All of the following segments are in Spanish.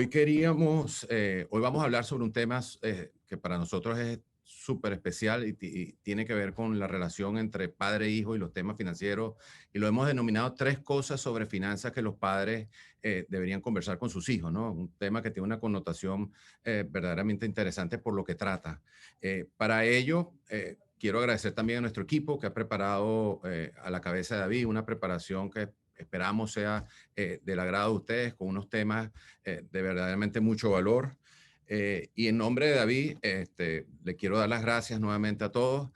Hoy vamos a hablar sobre un tema que para nosotros es súper especial y tiene que ver con la relación entre padre e hijo y los temas financieros. Y lo hemos denominado tres cosas sobre finanzas que los padres deberían conversar con sus hijos, ¿no? Un tema que tiene una connotación verdaderamente interesante por lo que trata. Para ello, quiero agradecer también a nuestro equipo que ha preparado a la cabeza de David una preparación que esperamos sea del agrado de ustedes con unos temas de verdaderamente mucho valor. Y en nombre de David, le quiero dar las gracias nuevamente a todos.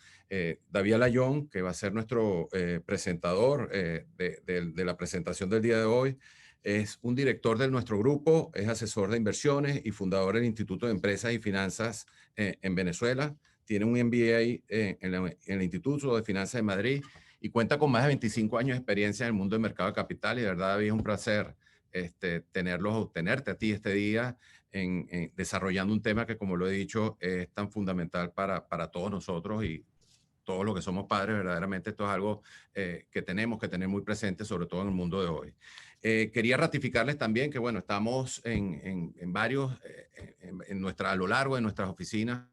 David Alayón, que va a ser nuestro presentador de la presentación del día de hoy, es un director de nuestro grupo, es asesor de inversiones y fundador del Instituto de Empresas y Finanzas en Venezuela. Tiene un MBA en el Instituto de Finanzas de Madrid y cuenta con más de 25 años de experiencia en el mundo del mercado de capital. Y de verdad, David, es un placer tenerte a ti este día desarrollando un tema que, como lo he dicho, es tan fundamental para todos nosotros y todos los que somos padres. Verdaderamente esto es algo que tenemos que tener muy presente, sobre todo en el mundo de hoy. Quería ratificarles también que, bueno, estamos en varios, a lo largo de nuestras oficinas,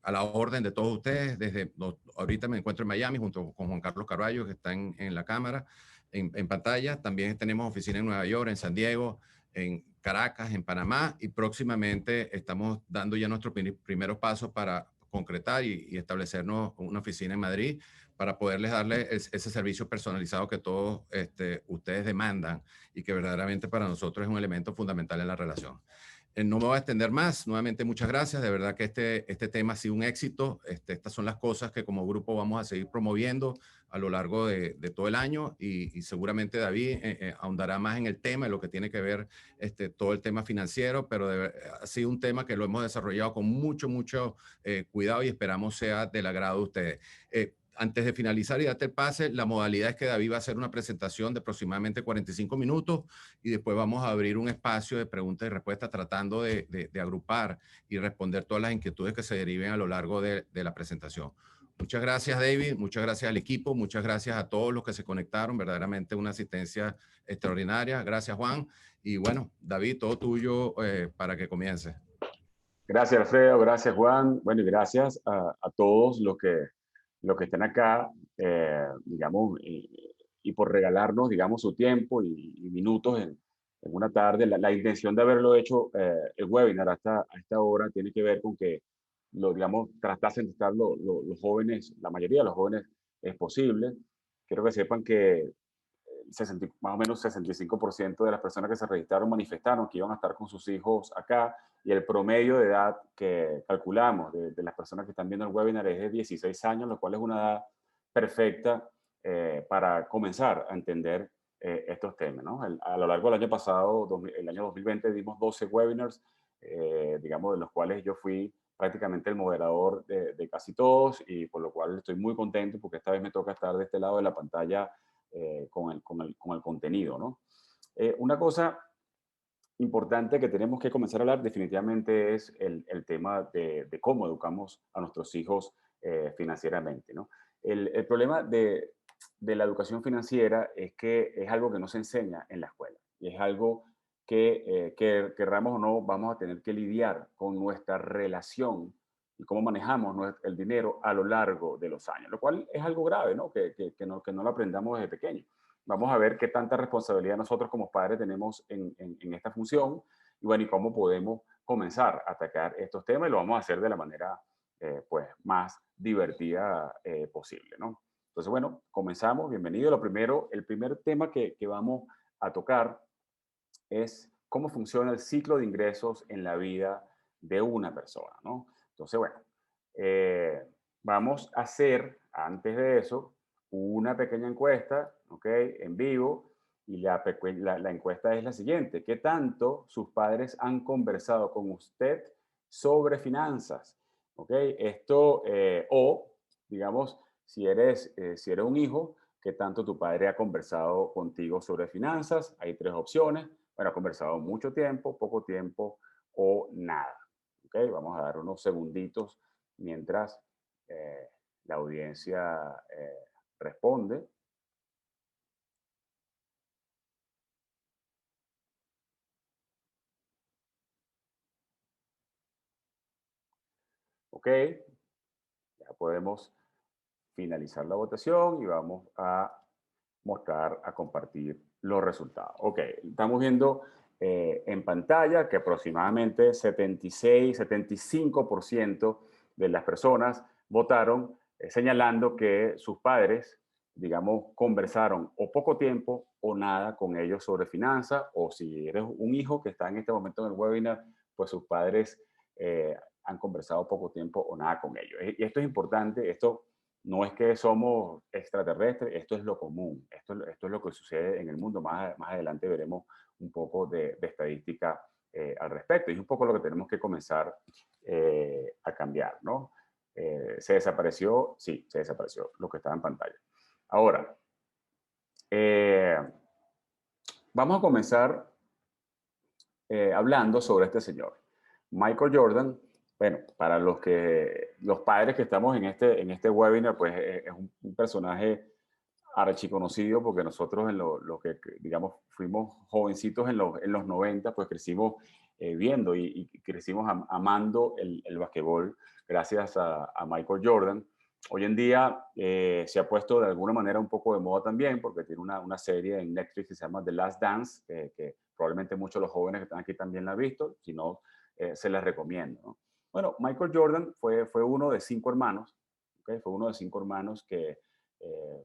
a la orden de todos ustedes. Ahorita me encuentro en Miami junto con Juan Carlos Carballo, que está en la cámara, en pantalla. También tenemos oficinas en Nueva York, en San Diego, en Caracas, en Panamá, y próximamente estamos dando ya nuestros primeros pasos para concretar y establecernos una oficina en Madrid para poderles darle ese servicio personalizado que todos ustedes demandan y que verdaderamente para nosotros es un elemento fundamental en la relación. No me voy a extender más. Nuevamente, muchas gracias. De verdad que este tema ha sido un éxito. Estas son las cosas que como grupo vamos a seguir promoviendo a lo largo de todo el año y seguramente David ahondará más en el tema, en lo que tiene que ver todo el tema financiero, pero ha sido un tema que lo hemos desarrollado con mucho cuidado y esperamos sea del agrado de ustedes. Antes de finalizar y darte el pase, la modalidad es que David va a hacer una presentación de aproximadamente 45 minutos y después vamos a abrir un espacio de preguntas y respuestas tratando de agrupar y responder todas las inquietudes que se deriven a lo largo de la presentación. Muchas gracias, David. Muchas gracias al equipo. Muchas gracias a todos los que se conectaron. Verdaderamente una asistencia extraordinaria. Gracias, Juan. Y bueno, David, todo tuyo para que comience. Gracias, Alfredo. Gracias, Juan. Bueno, y gracias a todos los que están acá, digamos, y por regalarnos, digamos, su tiempo y minutos en una tarde. La intención de haberlo hecho, el webinar hasta a esta hora, tiene que ver con que, digamos, tratasen de estar los jóvenes, la mayoría de los jóvenes es posible. Quiero que sepan que 60, más o menos 65% de las personas que se registraron manifestaron que iban a estar con sus hijos acá, y el promedio de edad que calculamos de las personas que están viendo el webinar es de 16 años, lo cual es una edad perfecta para comenzar a entender estos temas, ¿no? A lo largo del año pasado, el año 2020, dimos 12 webinars, digamos, de los cuales yo fui prácticamente el moderador de casi todos, y por lo cual estoy muy contento porque esta vez me toca estar de este lado de la pantalla con el contenido, ¿no? Una cosa importante que tenemos que comenzar a hablar definitivamente es el tema de cómo educamos a nuestros hijos financieramente, ¿no? El problema de la educación financiera es que es algo que no se enseña en la escuela, y es algo que querramos o no, vamos a tener que lidiar con nuestra relación y cómo manejamos el dinero a lo largo de los años, lo cual es algo grave, ¿no? Que no lo aprendamos desde pequeño. Vamos a ver qué tanta responsabilidad nosotros como padres tenemos en esta función, y bueno, y cómo podemos comenzar a atacar estos temas, y lo vamos a hacer de la manera pues más divertida posible, ¿no? Entonces, bueno, comenzamos. Bienvenido. El primer tema que vamos a tocar es cómo funciona el ciclo de ingresos en la vida de una persona, ¿no? Entonces, bueno, eh, vamos a hacer, antes de eso, una pequeña encuesta, ¿ok? En vivo, y la encuesta es la siguiente: ¿qué tanto sus padres han conversado con usted sobre finanzas? ¿Ok? Esto, digamos, si eres un hijo, ¿qué tanto tu padre ha conversado contigo sobre finanzas? Hay tres opciones. Bueno, ha conversado mucho tiempo, poco tiempo o nada. ¿Ok? Vamos a dar unos segunditos mientras eh, la audiencia responde. Ok, ya podemos finalizar la votación y vamos a mostrar, a compartir los resultados. Ok, estamos viendo en pantalla que aproximadamente 76, 75% de las personas votaron señalando que sus padres, digamos, conversaron o poco tiempo o nada con ellos sobre finanzas, o si eres un hijo que está en este momento en el webinar, pues sus padres han conversado poco tiempo o nada con ellos. Y esto es importante, esto no es que somos extraterrestres, esto es lo común, esto es lo que sucede en el mundo. Más adelante veremos un poco de estadística al respecto. Y es un poco lo que tenemos que comenzar a cambiar, ¿no? ¿Se desapareció? Sí, se desapareció lo que estaba en pantalla. Ahora, eh, vamos a comenzar hablando sobre este señor. Michael Jordan, bueno, para los padres que estamos en este webinar, pues es un personaje archiconocido porque nosotros en lo que, digamos, fuimos jovencitos en los 90, pues crecimos viendo y crecimos amando el basquetbol gracias a Michael Jordan. Hoy en día se ha puesto de alguna manera un poco de moda también porque tiene una serie en Netflix que se llama The Last Dance, que probablemente muchos de los jóvenes que están aquí también la han visto, si no, se les recomiendo, ¿no? Bueno, Michael Jordan fue uno de 5 hermanos, ¿okay? Fue uno de 5 hermanos que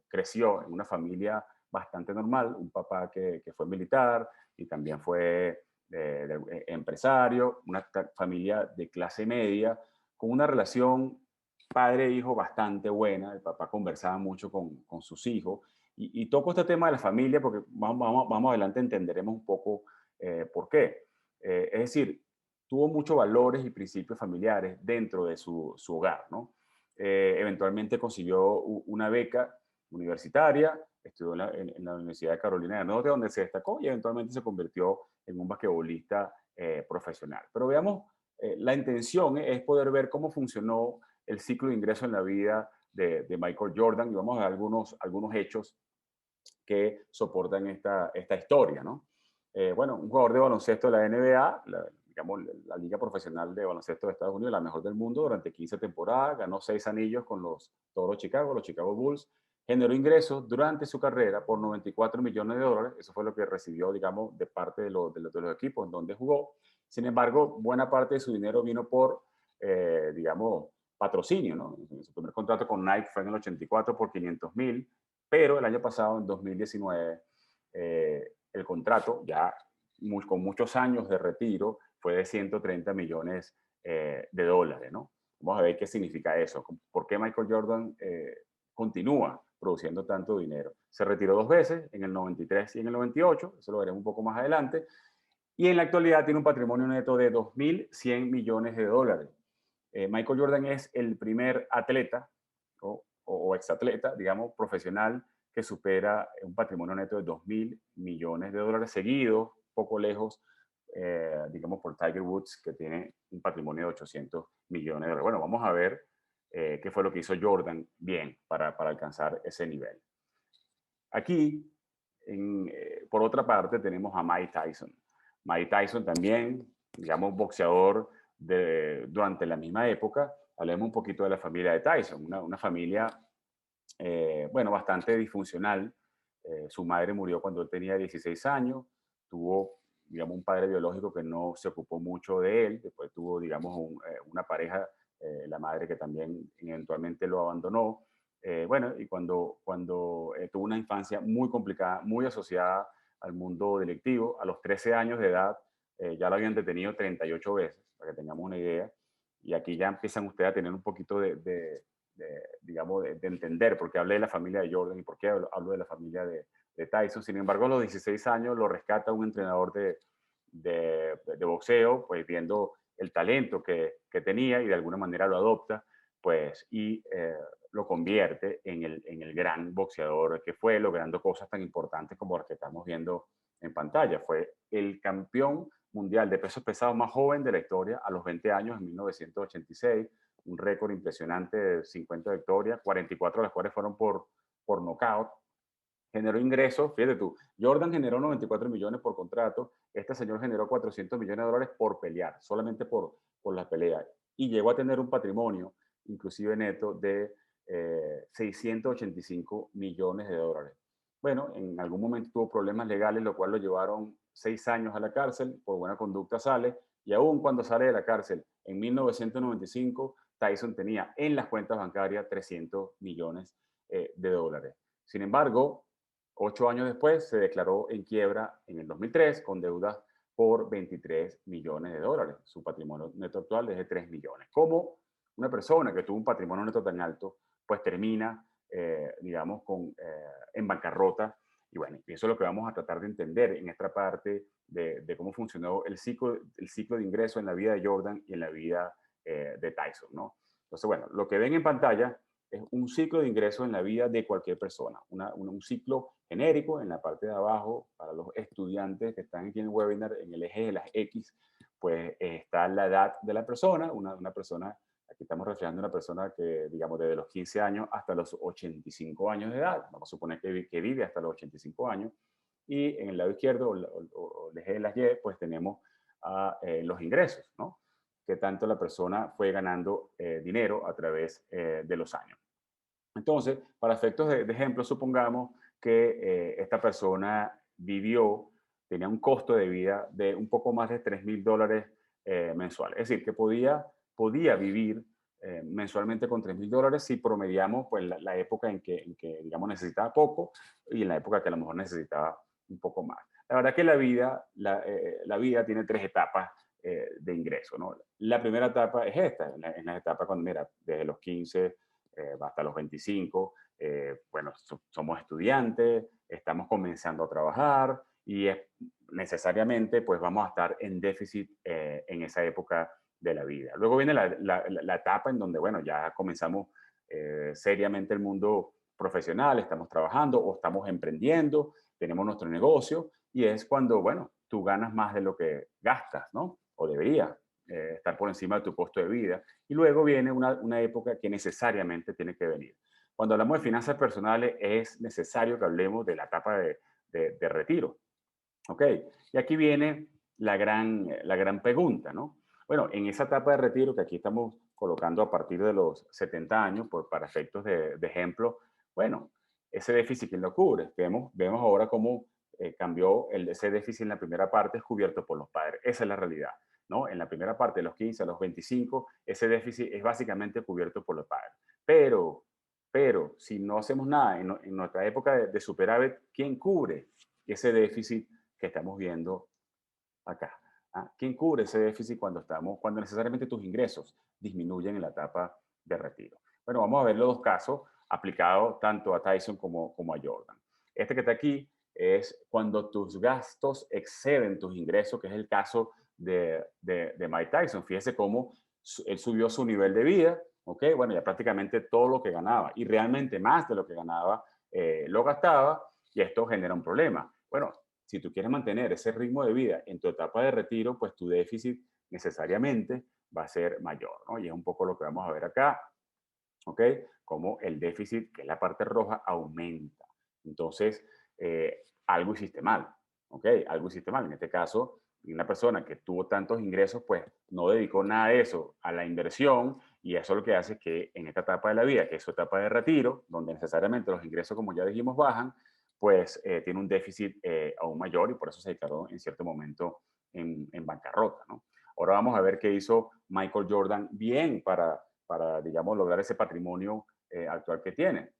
creció en una familia bastante normal, un papá que fue militar y también fue empresario, una familia de clase media, con una relación padre-hijo bastante buena. El papá conversaba mucho con sus hijos. Y toco este tema de la familia porque vamos adelante, entenderemos un poco por qué. Es decir, tuvo muchos valores y principios familiares dentro de su hogar, ¿no? Eventualmente consiguió una beca universitaria, estudió en la Universidad de Carolina del Norte, donde se destacó y eventualmente se convirtió en un basquetbolista profesional. Pero veamos, la intención es poder ver cómo funcionó el ciclo de ingreso en la vida de Michael Jordan y vamos a ver algunos hechos que soportan esta historia, ¿no? Bueno, un jugador de baloncesto de la NBA, digamos, la Liga Profesional de Baloncesto de Estados Unidos, la mejor del mundo, durante 15 temporadas, ganó 6 anillos con los Toros Chicago, los Chicago Bulls, generó ingresos durante su carrera por 94 millones de dólares, eso fue lo que recibió, digamos, de parte de los equipos en donde jugó. Sin embargo, buena parte de su dinero vino por, digamos, patrocinio, ¿no? Su primer contrato con Nike fue en el 84 por 500,000, pero el año pasado, en 2019, el contrato, ya con muchos años de retiro, fue de 130 millones de dólares, ¿no? Vamos a ver qué significa eso. ¿Por qué Michael Jordan continúa produciendo tanto dinero? Se retiró 2 veces, en el 93 y en el 98, eso lo veremos un poco más adelante, y en la actualidad tiene un patrimonio neto de 2.100 millones de dólares. Michael Jordan es el primer atleta o exatleta, digamos, profesional que supera un patrimonio neto de 2.000 millones de dólares, seguido, poco lejos, digamos, por Tiger Woods, que tiene un patrimonio de 800 millones de dólares. Bueno, vamos a ver qué fue lo que hizo Jordan bien para alcanzar ese nivel. Aquí, por otra parte, tenemos a Mike Tyson. Mike Tyson también, digamos, boxeador durante la misma época. Hablemos un poquito de la familia de Tyson, una familia, bueno, bastante disfuncional. Su madre murió cuando él tenía 16 años, tuvo, digamos, un padre biológico que no se ocupó mucho de él, después tuvo, digamos, una pareja, la madre que también eventualmente lo abandonó. Bueno, y cuando tuvo una infancia muy complicada, muy asociada al mundo delictivo, a los 13 años de edad ya lo habían detenido 38 veces, para que tengamos una idea, y aquí ya empiezan ustedes a tener un poquito digamos, de entender por qué hablé de la familia de Jordan y por qué hablo de la familia de Tyson. Sin embargo, a los 16 años lo rescata un entrenador de boxeo, pues viendo el talento que tenía y de alguna manera lo adopta, pues, y lo convierte en el gran boxeador que fue, logrando cosas tan importantes como las que estamos viendo en pantalla. Fue el campeón mundial de pesos pesados más joven de la historia a los 20 años en 1986, un récord impresionante de 50 victorias, 44 de las cuales fueron por nocaut. Generó ingresos, fíjate tú, Jordan generó 94 millones por contrato, este señor generó 400 millones de dólares por pelear, solamente por la pelea. y llegó a tener un patrimonio, inclusive neto, de 685 millones de dólares. Bueno, en algún momento tuvo problemas legales, lo cual lo llevaron 6 años a la cárcel, por buena conducta sale, y aún cuando sale de la cárcel en 1995, Tyson tenía en las cuentas bancarias 300 millones de dólares. Sin embargo, 8 años después se declaró en quiebra en el 2003 con deudas por 23 millones de dólares. Su patrimonio neto actual es de 3 millones. ¿Cómo una persona que tuvo un patrimonio neto tan alto, pues termina, digamos, en bancarrota? Y bueno, eso es lo que vamos a tratar de entender en esta parte de cómo funcionó el ciclo de ingreso en la vida de Jordan y en la vida de Tyson, ¿no? Entonces, bueno, lo que ven en pantalla es un ciclo de ingreso en la vida de cualquier persona, un ciclo genérico en la parte de abajo para los estudiantes que están aquí en el webinar, en el eje de las X, pues está la edad de la persona, una persona, aquí estamos reflejando una persona que, digamos, desde los 15 años hasta los 85 años de edad, vamos a suponer que vive hasta los 85 años, y en el lado izquierdo, o el eje de las Y, pues tenemos los ingresos, ¿no? Que tanto la persona fue ganando dinero a través de los años. Entonces, para efectos de ejemplo, supongamos que esta persona tenía un costo de vida de un poco más de $3,000 mensuales. Es decir, que podía vivir mensualmente con $3,000 si promediamos pues, la época en que, digamos, necesitaba poco y en la época que a lo mejor necesitaba un poco más. La verdad que la vida tiene tres etapas de ingreso, ¿no? La primera etapa es esta, en la etapa cuando, mira, desde los 15 hasta los 25, bueno, somos estudiantes, estamos comenzando a trabajar y necesariamente pues vamos a estar en déficit en esa época de la vida. Luego viene la etapa en donde, bueno, ya comenzamos seriamente el mundo profesional, estamos trabajando o estamos emprendiendo, tenemos nuestro negocio y es cuando, bueno, tú ganas más de lo que gastas, ¿no? O deberías estar por encima de tu costo de vida. Y luego viene una época que necesariamente tiene que venir. Cuando hablamos de finanzas personales, es necesario que hablemos de la etapa de retiro. ¿Ok? Y aquí viene la gran pregunta, ¿no? Bueno, en esa etapa de retiro que aquí estamos colocando a partir de los 70 años, para efectos de ejemplo, bueno, ese déficit, ¿quién lo cubre? Vemos ahora cómo cambió ese déficit en la primera parte, es cubierto por los padres. Esa es la realidad, ¿no? En la primera parte, de los 15 a los 25, ese déficit es básicamente cubierto por los padres. Pero si no hacemos nada en nuestra época de superávit, ¿quién cubre ese déficit que estamos viendo acá? ¿Quién cubre ese déficit cuando necesariamente tus ingresos disminuyen en la etapa de retiro? Bueno, vamos a ver los dos casos aplicados tanto a Tyson como a Jordan. Este que está aquí es cuando tus gastos exceden tus ingresos, que es el caso de Mike Tyson. Fíjese cómo él subió su nivel de vida, ¿ok? Bueno, ya prácticamente todo lo que ganaba y realmente más de lo que ganaba lo gastaba y esto genera un problema. Bueno, si tú quieres mantener ese ritmo de vida en tu etapa de retiro, pues tu déficit necesariamente va a ser mayor, ¿no? Y es un poco lo que vamos a ver acá, ¿ok? Como el déficit, que es la parte roja, aumenta. Entonces, algo hiciste mal, ¿ok? Algo hiciste mal. En este caso, una persona que tuvo tantos ingresos, pues no dedicó nada de eso a la inversión y eso lo que hace es que en esta etapa de la vida, que es su etapa de retiro, donde necesariamente los ingresos, como ya dijimos, bajan, pues tiene un déficit aún mayor y por eso se declaró en cierto momento en bancarrota, ¿no? Ahora vamos a ver qué hizo Michael Jordan bien para, digamos, lograr ese patrimonio actual que tiene.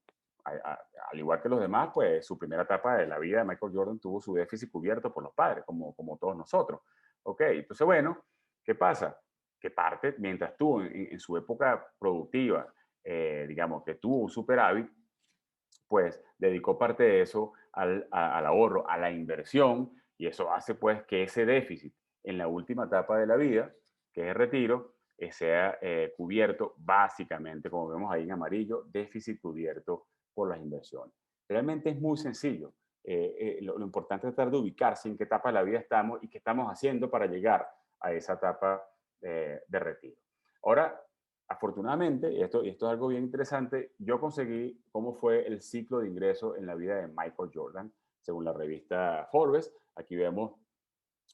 Al igual que los demás, pues su primera etapa de la vida de Michael Jordan tuvo su déficit cubierto por los padres, como todos nosotros. Ok, entonces, bueno, ¿qué pasa? Que parte, mientras tuvo en su época productiva, digamos, que tuvo un superávit, pues dedicó parte de eso al ahorro, a la inversión, y eso hace pues que ese déficit en la última etapa de la vida, que es el retiro, sea cubierto básicamente, como vemos ahí en amarillo, déficit cubierto por las inversiones. Realmente es muy sencillo. Lo importante es tratar de ubicarse en qué etapa de la vida estamos y qué estamos haciendo para llegar a esa etapa de retiro. Ahora, afortunadamente, y esto es algo bien interesante, yo conseguí cómo fue el ciclo de ingreso en la vida de Michael Jordan, según la revista Forbes. Aquí vemos,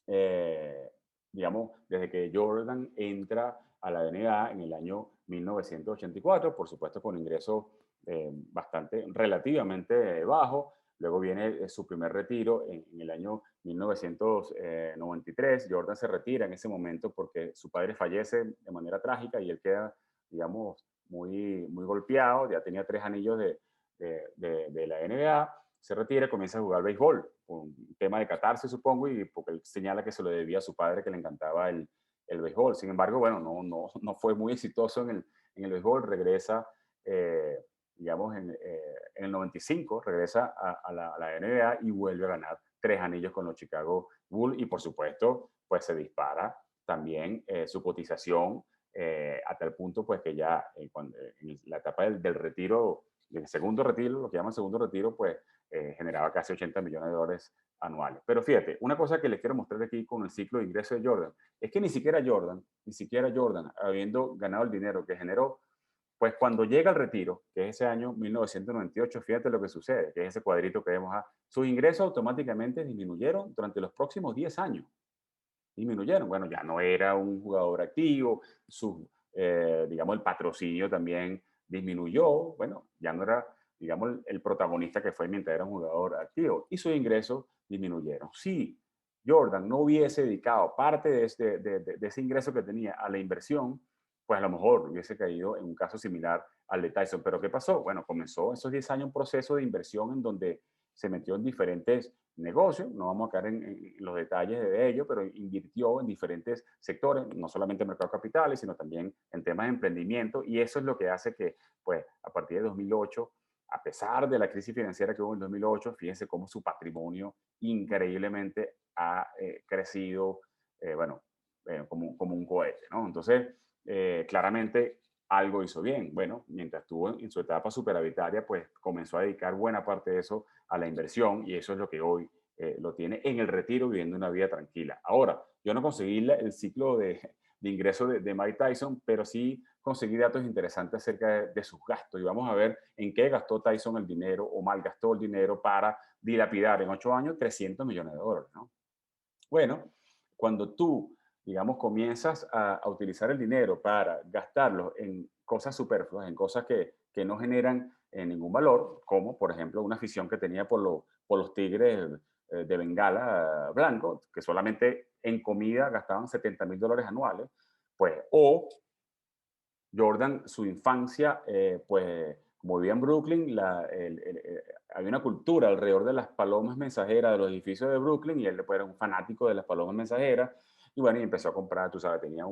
eh, digamos, desde que Jordan entra a la NBA en el año 1984, por supuesto con ingresos bastante, relativamente bajo. Luego viene su primer retiro en el año 1993. Jordan se retira en ese momento porque su padre fallece de manera trágica y él queda, digamos, muy golpeado. Ya tenía 3 anillos de la NBA. Se retira y comienza a jugar béisbol. Un tema de catarse, supongo, y porque él señala que se lo debía a su padre que le encantaba el béisbol. Sin embargo, bueno, no fue muy exitoso en el béisbol. Regresa, digamos, en el 95, regresa a la NBA y vuelve a ganar 3 anillos con los Chicago Bulls. Y por supuesto, pues se dispara también su cotización a tal punto pues que ya en la etapa del retiro, del segundo retiro, lo que llaman segundo retiro, pues generaba casi 80 millones de dólares anuales. Pero fíjate, una cosa que les quiero mostrar aquí con el ciclo de ingreso de Jordan, es que ni siquiera Jordan, habiendo ganado el dinero que generó, pues cuando llega al retiro, que es ese año 1998, fíjate lo que sucede, que es ese cuadrito que vemos, sus ingresos automáticamente disminuyeron durante los próximos 10 años. Disminuyeron. Bueno, ya no era un jugador activo, digamos, el patrocinio también disminuyó. Bueno, ya no era, digamos, el protagonista que fue mientras era un jugador activo y sus ingresos disminuyeron. Si Jordan no hubiese dedicado parte de ese ingreso que tenía a la inversión, pues a lo mejor hubiese caído en un caso similar al de Tyson. Pero ¿qué pasó? Bueno, comenzó esos 10 años un proceso de inversión en donde se metió en diferentes negocios, no vamos a caer en los detalles de ello, pero invirtió en diferentes sectores, no solamente en mercado de capitales, sino también en temas de emprendimiento, y eso es lo que hace que, pues, a partir de 2008, a pesar de la crisis financiera que hubo en 2008, fíjense cómo su patrimonio increíblemente ha crecido, bueno, como un cohete, ¿no? Entonces, claramente algo hizo bien. Bueno, mientras estuvo en su etapa superavitaria, pues comenzó a dedicar buena parte de eso a la inversión y eso es lo que hoy lo tiene en el retiro viviendo una vida tranquila. Ahora, yo no conseguí el ciclo de ingreso de Mike Tyson, pero sí conseguí datos interesantes acerca de sus gastos y vamos a ver en qué gastó Tyson el dinero o malgastó el dinero para dilapidar en 8 años 300 millones de dólares, ¿no? Bueno, cuando tú, digamos, comienzas a utilizar el dinero para gastarlo en cosas superfluas, en cosas que no generan ningún valor, como por ejemplo una afición que tenía por los tigres de Bengala blanco, que solamente en comida gastaban 70.000 dólares anuales, pues, o Jordan, su infancia, pues como vivía en Brooklyn, había una cultura alrededor de las palomas mensajeras de los edificios de Brooklyn y él pues, era un fanático de las palomas mensajeras y bueno, y empezó a comprar, tú sabes, tenía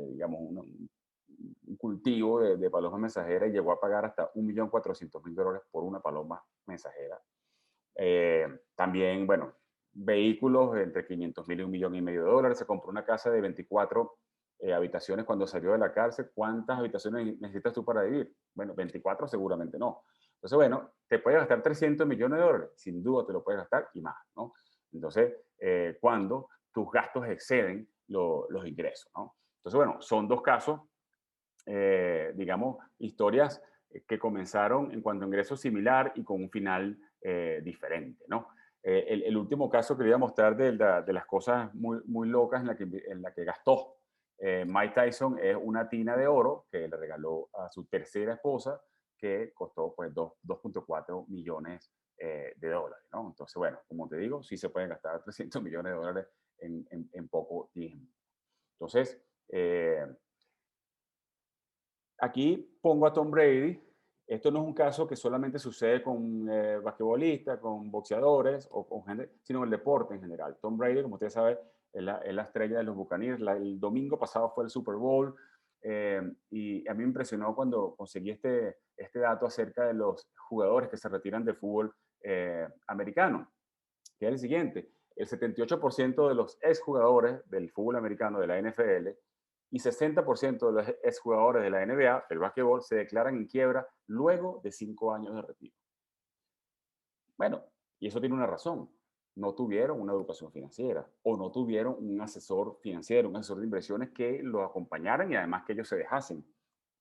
digamos, un cultivo de palomas mensajeras y llegó a pagar hasta 1.400.000 dólares por una paloma mensajera. También, bueno, vehículos entre 500.000 y 1,5 millones de dólares. Se compró una casa de 24 habitaciones cuando salió de la cárcel. ¿Cuántas habitaciones necesitas tú para vivir? Bueno, 24 seguramente no. Entonces, bueno, te puedes gastar 300 millones de dólares, sin duda te lo puedes gastar y más, ¿no? Entonces, cuando tus gastos exceden los ingresos, ¿no? Entonces, bueno, son dos casos, digamos, historias que comenzaron en cuanto a ingresos similar y con un final diferente, ¿no? El último caso que voy a mostrar de las cosas muy locas en la que gastó Mike Tyson es una tina de oro que le regaló a su tercera esposa que costó pues 2.4 millones de dólares, ¿no? Entonces, bueno, como te digo, sí se pueden gastar 300 millones de dólares en poco tiempo. Entonces, aquí pongo a Tom Brady. Esto no es un caso que solamente sucede con basquetbolistas, con boxeadores o con gente, sino en el deporte en general. Tom Brady, como ustedes saben, es la estrella de los Buccaneers. El domingo pasado fue el Super Bowl y a mí me impresionó cuando conseguí este dato acerca de los jugadores que se retiran del fútbol americano, que es el siguiente. El 78% de los exjugadores del fútbol americano de la NFL y 60% de los exjugadores de la NBA, del básquetbol, se declaran en quiebra luego de 5 años de retiro. Bueno, y eso tiene una razón. No tuvieron una educación financiera o no tuvieron un asesor financiero, un asesor de inversiones que los acompañaran y además que ellos se dejasen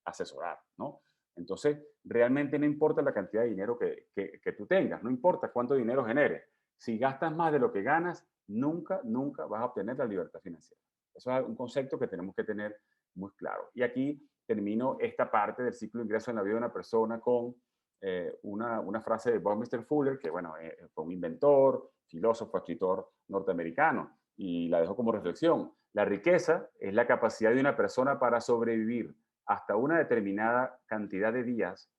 asesorar, ¿no? Entonces, realmente no importa la cantidad de dinero que tú tengas, no importa cuánto dinero generes. Si gastas más de lo que ganas, nunca vas a obtener la libertad financiera. Eso es un concepto que tenemos que tener muy claro. Y aquí termino esta parte del ciclo de ingreso en la vida de una persona con una frase de Buckminster Fuller, que bueno, fue un inventor, filósofo, escritor norteamericano, y la dejo como reflexión. La riqueza es la capacidad de una persona para sobrevivir hasta una determinada cantidad de días.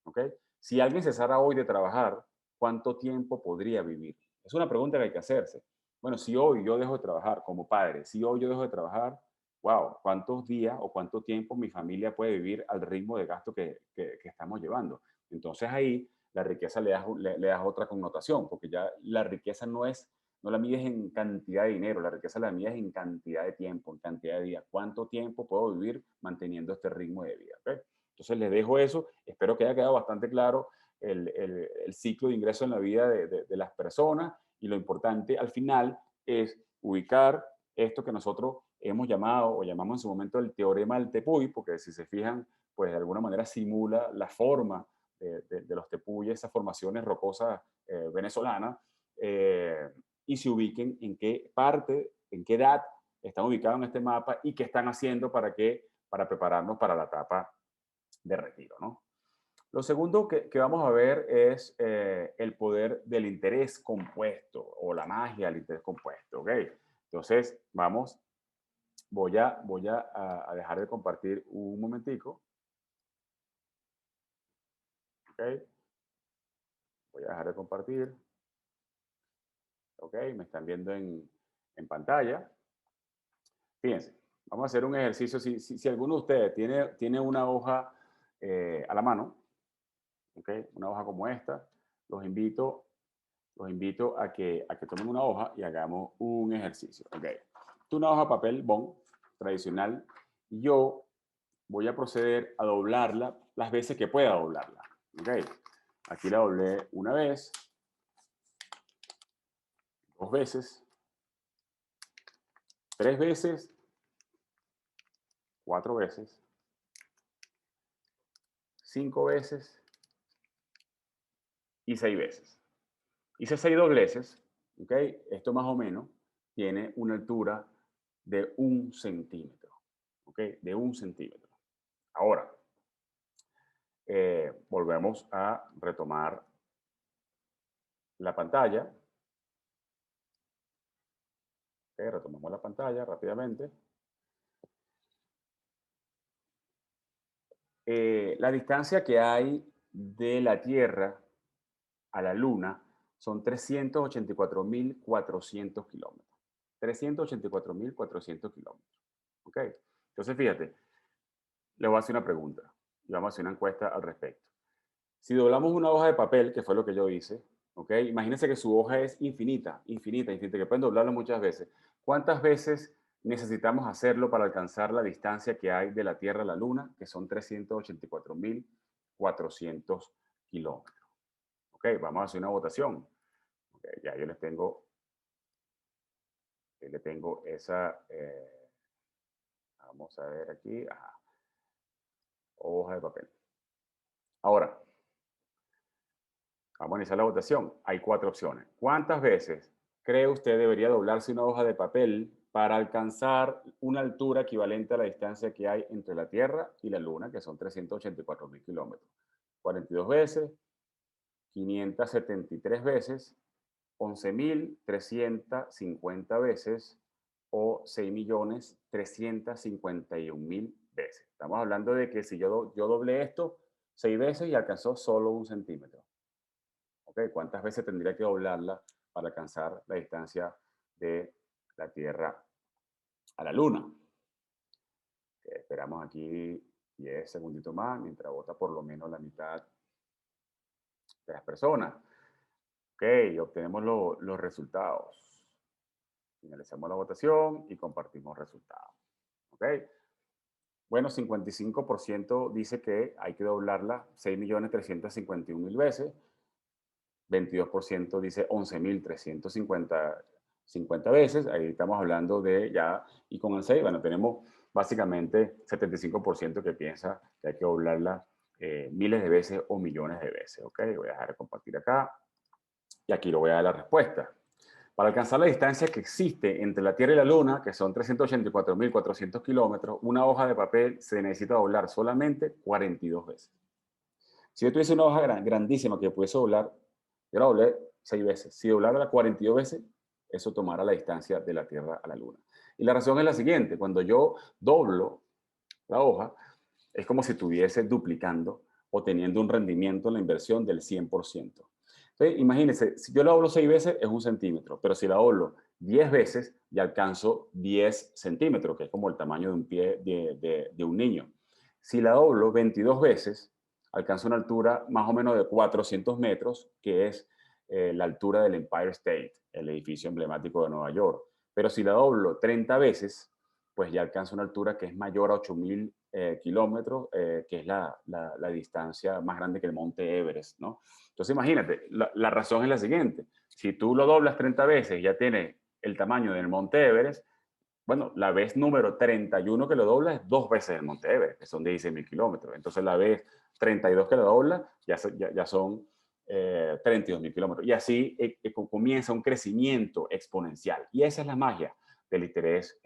¿Ok? Si alguien cesara hoy de trabajar, ¿cuánto tiempo podría vivir? Es una pregunta que hay que hacerse. Bueno, si hoy yo dejo de trabajar como padre, si hoy yo dejo de trabajar, wow, ¿cuántos días o cuánto tiempo mi familia puede vivir al ritmo de gasto que estamos llevando? Entonces ahí la riqueza le das otra connotación, porque ya la riqueza no la mides en cantidad de dinero, la riqueza la mides en cantidad de tiempo, en cantidad de días. ¿Cuánto tiempo puedo vivir manteniendo este ritmo de vida? ¿Okay? Entonces les dejo eso, espero que haya quedado bastante claro el ciclo de ingreso en la vida de las personas, y lo importante al final es ubicar esto que nosotros hemos llamado o llamamos en su momento el teorema del tepuy, porque si se fijan, pues de alguna manera simula la forma de los tepuyes, esas formaciones rocosas venezolanas, y se ubiquen en qué parte, en qué edad están ubicados en este mapa y qué están haciendo para prepararnos para la etapa de retiro, ¿no? Lo segundo que vamos a ver es el poder del interés compuesto o la magia del interés compuesto, ¿ok? Entonces, voy a dejar de compartir un momentico, ¿ok? Voy a dejar de compartir, ¿ok? Me están viendo en pantalla. Fíjense, vamos a hacer un ejercicio. Si alguno de ustedes tiene una hoja a la mano, ¿ok? Una hoja como esta, los invito a que tomen una hoja y hagamos un ejercicio. Ok. Tú una hoja de papel bond tradicional y yo voy a proceder a doblarla las veces que pueda doblarla. Ok. Aquí la doblé una vez, dos veces, tres veces, cuatro veces, cinco veces y seis veces. Hice seis dobleces. Ok. Esto más o menos tiene una altura de 1 centímetro. Ok. De 1 centímetro. Ahora, volvemos a retomar la pantalla. Okay, retomamos la pantalla rápidamente. La distancia que hay de la Tierra a la Luna son 384.400 kilómetros. 384.400 kilómetros. ¿Ok? Entonces, fíjate, le voy a hacer una pregunta y vamos a hacer una encuesta al respecto. Si doblamos una hoja de papel, que fue lo que yo hice, ¿ok? Imagínense que su hoja es infinita, infinita, infinita, que pueden doblarlo muchas veces. ¿Cuántas veces necesitamos hacerlo para alcanzar la distancia que hay de la Tierra a la Luna, que son 384.400 kilómetros? ¿Ok? Vamos a hacer una votación. Okay, ya yo le tengo esa, vamos a ver aquí, ajá, hoja de papel. Ahora, vamos a iniciar la votación. Hay cuatro opciones. ¿Cuántas veces cree usted debería doblarse una hoja de papel para alcanzar una altura equivalente a la distancia que hay entre la Tierra y la Luna, que son 384.000 kilómetros? 42 veces, 573 veces, 11.350 veces o 6.351.000 veces. Estamos hablando de que si yo doblé esto 6 veces y alcanzó solo 1 centímetro. ¿Okay? ¿Cuántas veces tendría que doblarla para alcanzar la distancia de la Tierra a la Luna? Esperamos aquí 10 segunditos más mientras vota por lo menos la mitad de las personas. Ok, obtenemos los resultados. Finalizamos la votación y compartimos resultados. Ok. Bueno, 55% dice que hay que doblarla 6.351.000 veces. 22% dice 11.350 veces. Ahí estamos hablando de ya, y con el 6, bueno, tenemos básicamente 75% que piensa que hay que doblarla miles de veces o millones de veces. Ok, voy a dejar de compartir acá y aquí lo voy a dar la respuesta. Para alcanzar la distancia que existe entre la Tierra y la Luna, que son 384.400 kilómetros, una hoja de papel se necesita doblar solamente 42 veces. Si yo tuviese una hoja grandísima que pudiese doblar, yo la doblé 6 veces. Si doblara 42 veces, eso tomará la distancia de la Tierra a la Luna. Y la razón es la siguiente, cuando yo doblo la hoja, es como si estuviese duplicando o teniendo un rendimiento en la inversión del 100%. Entonces, imagínense, si yo la doblo 6 veces es 1 centímetro, pero si la doblo 10 veces ya alcanzo 10 centímetros, que es como el tamaño de un pie de un niño. Si la doblo 22 veces, alcanzo una altura más o menos de 400 metros, que es la altura del Empire State, el edificio emblemático de Nueva York. Pero si la doblo 30 veces, pues ya alcanza una altura que es mayor a 8.000 kilómetros, que es la distancia más grande que el monte Everest, ¿no? Entonces imagínate, la razón es la siguiente, si tú lo doblas 30 veces y ya tiene el tamaño del monte Everest, bueno, la vez número 31 que lo dobla es 2 veces el monte Everest, que son 16.000 kilómetros. Entonces la vez 32 que lo dobla ya son 32.000 kilómetros. Y así comienza un crecimiento exponencial. Y esa es la magia del interés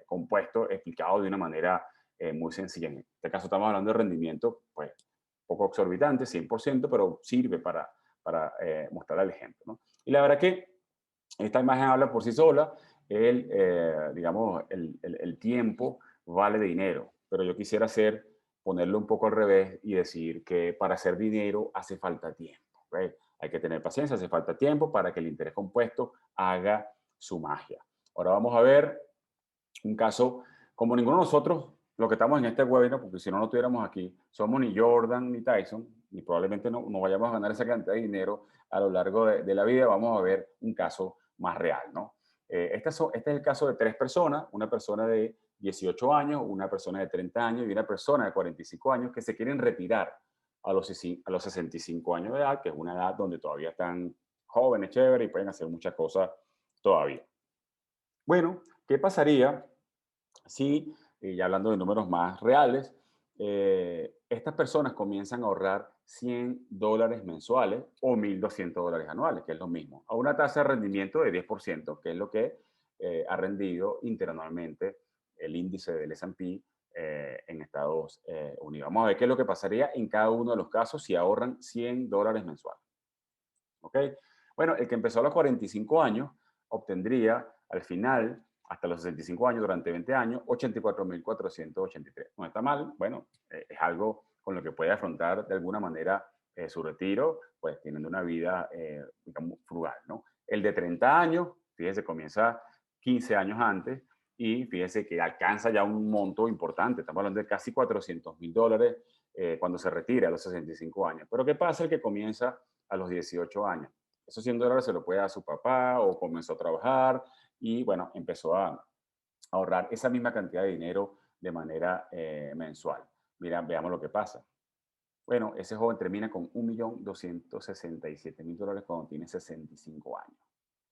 compuesto explicado de una manera muy sencilla. En este caso estamos hablando de rendimiento, pues, poco exorbitante, 100%, pero sirve para mostrar el ejemplo, ¿no? Y la verdad que esta imagen habla por sí sola, digamos, el tiempo vale dinero, pero yo quisiera ponerlo un poco al revés y decir que para hacer dinero hace falta tiempo, ¿right? Hay que tener paciencia, hace falta tiempo para que el interés compuesto haga su magia. Ahora vamos a ver un caso, como ninguno de nosotros, los que estamos en este webinar, porque si no, no estuviéramos aquí, somos ni Jordan ni Tyson, y probablemente no vayamos a ganar esa cantidad de dinero a lo largo de la vida, vamos a ver un caso más real, ¿no? Este es el caso de 3 personas, una persona de 18 años, una persona de 30 años y una persona de 45 años que se quieren retirar a los 65 años de edad, que es una edad donde todavía están jóvenes, chéveres y pueden hacer muchas cosas todavía. Bueno, ¿qué pasaría si, ya hablando de números más reales, estas personas comienzan a ahorrar $100 mensuales o $1.200 anuales, que es lo mismo, a una tasa de rendimiento de 10%, que es lo que ha rendido interanualmente el índice del S&P en Estados Unidos? Vamos a ver qué es lo que pasaría en cada uno de los casos si ahorran $100 mensuales. ¿Ok? Bueno, el que empezó a los 45 años obtendría al final, hasta los 65 años, durante 20 años, 84.483. No está mal, bueno, es algo con lo que puede afrontar de alguna manera su retiro, pues teniendo una vida, digamos, frugal, ¿no? El de 30 años, fíjese, comienza 15 años antes y fíjese que alcanza ya un monto importante, estamos hablando de casi $400.000 cuando se retira a los 65 años. Pero ¿qué pasa el que comienza a los 18 años? Esos $100 se lo puede dar a su papá o comenzó a trabajar y bueno, empezó a ahorrar esa misma cantidad de dinero de manera mensual. Mira, veamos lo que pasa. Bueno, ese joven termina con $1.267.000 cuando tiene 65 años.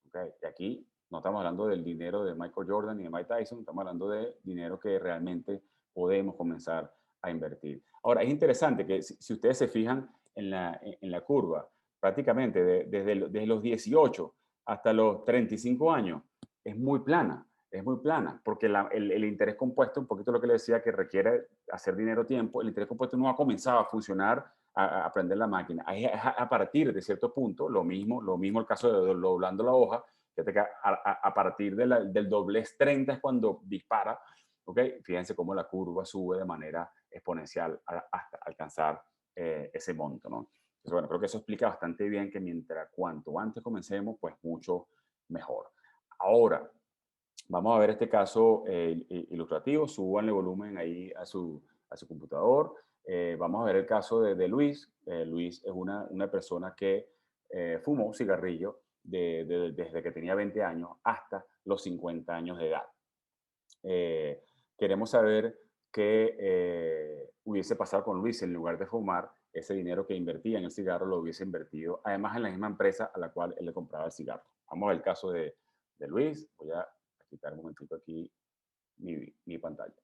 ¿Okay? Y aquí no estamos hablando del dinero de Michael Jordan ni de Mike Tyson, estamos hablando de dinero que realmente podemos comenzar a invertir. Ahora, es interesante que si ustedes se fijan en la curva, prácticamente desde los 18 hasta los 35 años, es muy plana, porque el interés compuesto, un poquito lo que le decía, que requiere hacer dinero tiempo, el interés compuesto no ha comenzado a funcionar, a aprender la máquina. A partir de cierto punto, lo mismo el caso de doblando la hoja, que a partir del doblez 30 es cuando dispara, ¿ok? Fíjense cómo la curva sube de manera exponencial hasta alcanzar ese monto, ¿no? Entonces, bueno, creo que eso explica bastante bien que mientras cuanto antes comencemos, pues mucho mejor. Ahora, vamos a ver este caso ilustrativo, súbanle volumen ahí a su computador. Vamos a ver el caso de Luis. Luis es una persona que fumó cigarrillo desde que tenía 20 años hasta los 50 años de edad. Queremos saber qué hubiese pasado con Luis en lugar de fumar, ese dinero que invertía en el cigarro lo hubiese invertido, además en la misma empresa a la cual él le compraba el cigarro. Vamos a ver el caso de Luis. Voy a quitar un momentito aquí mi pantalla.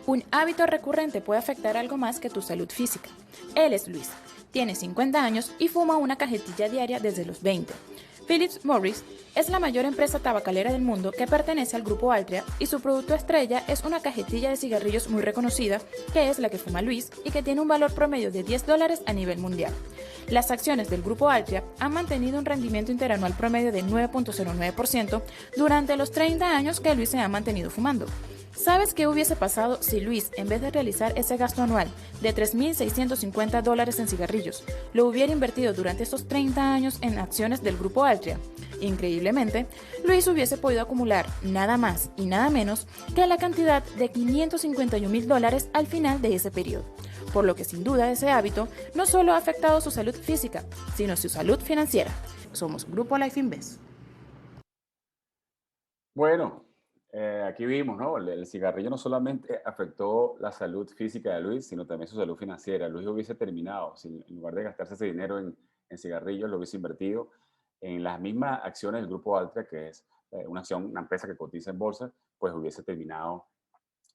Un hábito recurrente puede afectar algo más que tu salud física. Él es Luis, tiene 50 años y fuma una cajetilla diaria desde los 20. Philip Morris es la mayor empresa tabacalera del mundo que pertenece al grupo Altria y su producto estrella es una cajetilla de cigarrillos muy reconocida, que es la que fuma Luis y que tiene un valor promedio de $10 a nivel mundial. Las acciones del grupo Altria han mantenido un rendimiento interanual promedio de 9.09% durante los 30 años que Luis se ha mantenido fumando. ¿Sabes qué hubiese pasado si Luis, en vez de realizar ese gasto anual de $3.650 en cigarrillos, lo hubiera invertido durante estos 30 años en acciones del grupo Altria? Increíblemente, Luis hubiese podido acumular nada más y nada menos que la cantidad de $551.000 al final de ese periodo. Por lo que sin duda ese hábito no solo ha afectado su salud física, sino su salud financiera. Somos Grupo Life Invest. Bueno, aquí vimos, ¿no? El cigarrillo no solamente afectó la salud física de Luis, sino también su salud financiera. Luis hubiese terminado, en lugar de gastarse ese dinero en cigarrillos, lo hubiese invertido en las mismas acciones del Grupo Altria, que es una empresa que cotiza en bolsa, pues hubiese terminado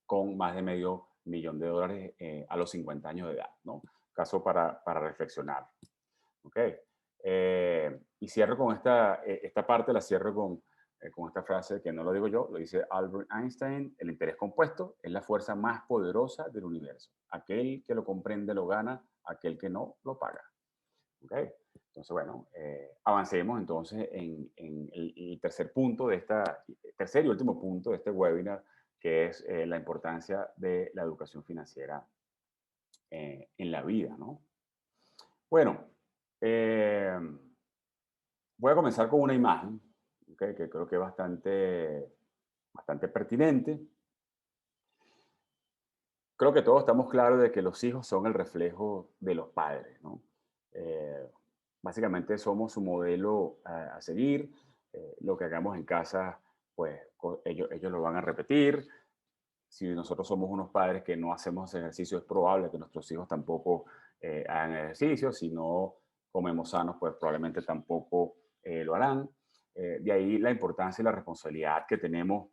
con más de $500.000 a los 50 años de edad, ¿no? Caso para reflexionar. ¿Ok? Y cierro con esta parte, la cierro con esta frase que no lo digo yo, lo dice Albert Einstein: el interés compuesto es la fuerza más poderosa del universo. Aquel que lo comprende lo gana, aquel que no lo paga. ¿Ok? Entonces, bueno, avancemos entonces en el tercer punto tercer y último punto de este webinar, que es la importancia de la educación financiera en la vida, ¿no? Bueno, eh, voy a comenzar con una imagen, ¿ok? Que creo que es bastante pertinente. Creo que todos estamos claros de que los hijos son el reflejo de los padres, ¿no? Eh, Básicamente somos su modelo a seguir. Lo que hagamos en casa, pues ellos lo van a repetir. Si nosotros somos unos padres que no hacemos ejercicio, es probable que nuestros hijos tampoco hagan ejercicio. Si no comemos sanos, pues probablemente tampoco lo harán. De ahí la importancia y la responsabilidad que tenemos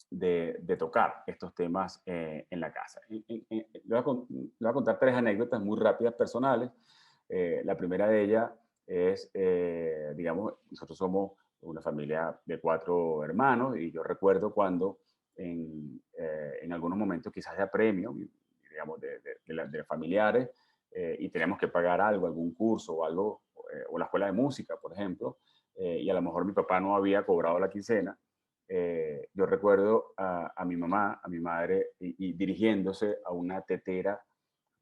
de tocar estos temas en la casa. Le voy a contar tres anécdotas muy rápidas personales. La primera de ellas es, digamos, nosotros somos una familia de 4 hermanos y yo recuerdo cuando en algunos momentos quizás de apremio, digamos, de familiares, y tenemos que pagar algo, algún curso o algo, o la escuela de música, por ejemplo, y a lo mejor mi papá no había cobrado la quincena. Yo recuerdo a mi mamá, a mi madre, y dirigiéndose a una tetera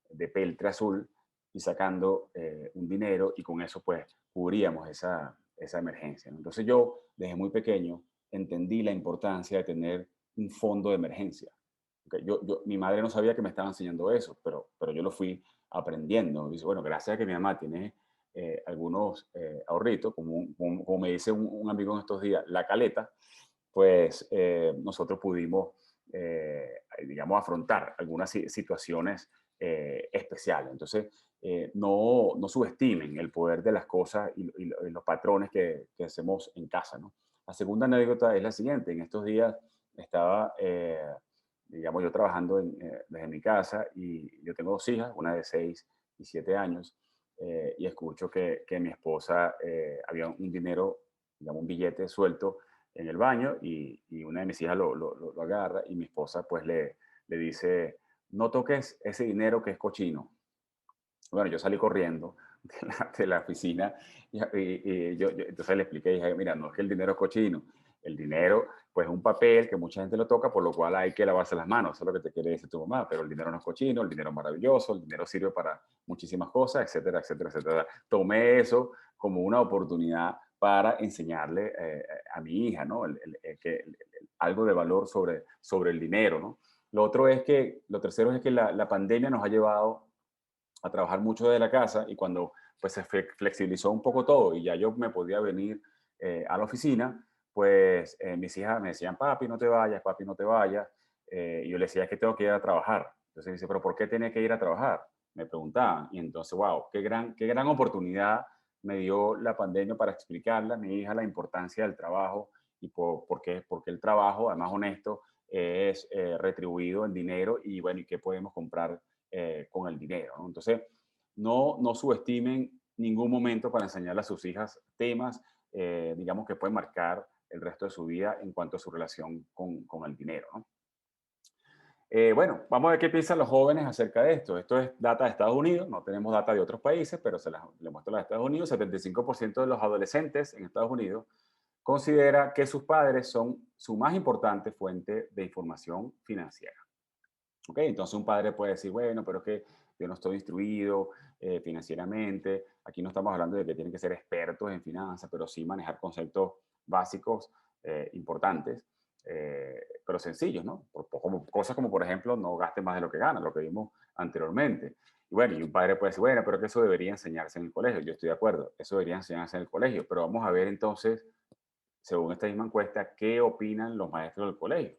de peltre azul y sacando un dinero, y con eso pues cubríamos esa emergencia, ¿no? Entonces yo desde muy pequeño entendí la importancia de tener un fondo de emergencia. Okay, mi madre no sabía que me estaba enseñando eso, pero yo lo fui aprendiendo. Dice, bueno, gracias a que mi mamá tiene algunos ahorritos, como me dice un amigo en estos días, la caleta, pues nosotros pudimos, digamos, afrontar algunas situaciones especiales. Entonces, no subestimen el poder de las cosas y los patrones que hacemos en casa, ¿no? La segunda anécdota es la siguiente. En estos días estaba, digamos, yo trabajando desde mi casa, y yo tengo 2 hijas, una de 6 y 7 años, y escucho que mi esposa, había un dinero, digamos, un billete suelto en el baño, y una de mis hijas lo agarra, y mi esposa pues le dice: no toques ese dinero que es cochino. Bueno, yo salí corriendo de la oficina, y yo entonces le expliqué, dije, mira, no es que el dinero es cochino, el dinero pues es un papel que mucha gente lo toca, por lo cual hay que lavarse las manos, eso es lo que te quiere decir tu mamá, pero el dinero no es cochino, el dinero es maravilloso, el dinero sirve para muchísimas cosas, etcétera, etcétera, etcétera. Tomé eso como una oportunidad para enseñarle a mi hija, ¿no? Algo de valor sobre el dinero, ¿no? Lo tercero es que la pandemia nos ha llevado a trabajar mucho desde la casa, y cuando pues se flexibilizó un poco todo y ya yo me podía venir a la oficina, pues mis hijas me decían, papi, no te vayas, papi, no te vayas. Y yo les decía, es que tengo que ir a trabajar. Entonces dice, pero ¿por qué tiene que ir a trabajar? Me preguntaban. Y entonces, wow, qué gran oportunidad me dio la pandemia para explicarle a mi hija la importancia del trabajo, y por qué el trabajo, además honesto, es retribuido en dinero y bueno, y qué podemos comprar con el dinero, ¿no? Entonces, no subestimen ningún momento para enseñarle a sus hijas temas, digamos, que pueden marcar el resto de su vida en cuanto a su relación con el dinero, ¿no? Bueno, vamos a ver qué piensan los jóvenes acerca de esto. Esto es data de Estados Unidos, no tenemos data de otros países, pero le muestro la de Estados Unidos. 75% de los adolescentes en Estados Unidos considera que sus padres son su más importante fuente de información financiera. ¿Ok? Entonces un padre puede decir, bueno, pero es que yo no estoy instruido financieramente. Aquí no estamos hablando de que tienen que ser expertos en finanzas, pero sí manejar conceptos básicos importantes, pero sencillos, ¿no? Cosas como, por ejemplo, no gaste más de lo que gana, lo que vimos anteriormente. Y bueno, y un padre puede decir, bueno, pero que eso debería enseñarse en el colegio. Yo estoy de acuerdo, eso debería enseñarse en el colegio, pero vamos a ver entonces, según esta misma encuesta, qué opinan los maestros del colegio.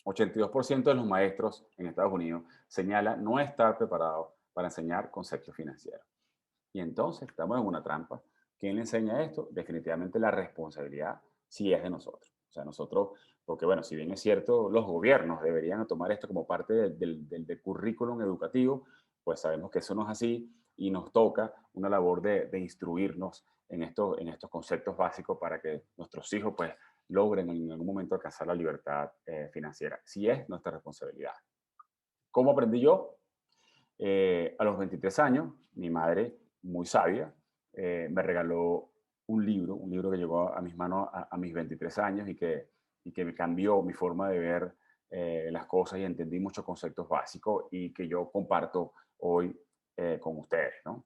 82% de los maestros en Estados Unidos señala no estar preparados para enseñar conceptos financieros. Y entonces estamos en una trampa. ¿Quién le enseña esto? Definitivamente la responsabilidad sí es de nosotros. O sea, nosotros, porque bueno, si bien es cierto, los gobiernos deberían tomar esto como parte del currículum educativo, pues sabemos que eso no es así y nos toca una labor de instruirnos en estos conceptos básicos para que nuestros hijos pues logren en algún momento alcanzar la libertad financiera. Sí es nuestra responsabilidad. ¿Cómo aprendí yo? A los 23 años, mi madre, muy sabia, me regaló un libro que llegó a mis manos a mis 23 años y que me cambió mi forma de ver las cosas y entendí muchos conceptos básicos y que yo comparto hoy con ustedes, ¿no?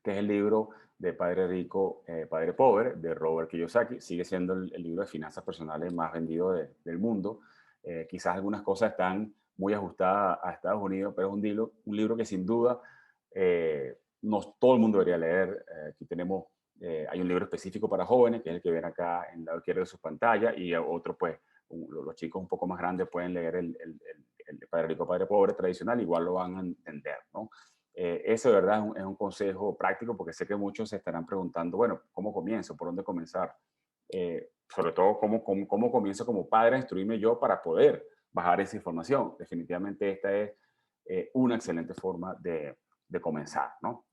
Que es el libro de Padre Rico, Padre Pobre, de Robert Kiyosaki. Sigue siendo el libro de finanzas personales más vendido del mundo. Quizás algunas cosas están muy ajustadas a Estados Unidos, pero es un libro que sin duda no todo el mundo debería leer. Aquí tenemos, hay un libro específico para jóvenes, que es el que ven acá en la izquierda de sus pantallas, y otro, pues, los chicos un poco más grandes pueden leer el Padre Rico, Padre Pobre tradicional, igual lo van a entender, ¿no? Eso de verdad es un consejo práctico porque sé que muchos se estarán preguntando, bueno, ¿cómo comienzo? ¿Por dónde comenzar? Sobre todo, ¿cómo comienzo como padre a instruirme yo para poder bajar esa información? Definitivamente esta es una excelente forma de comenzar, ¿no?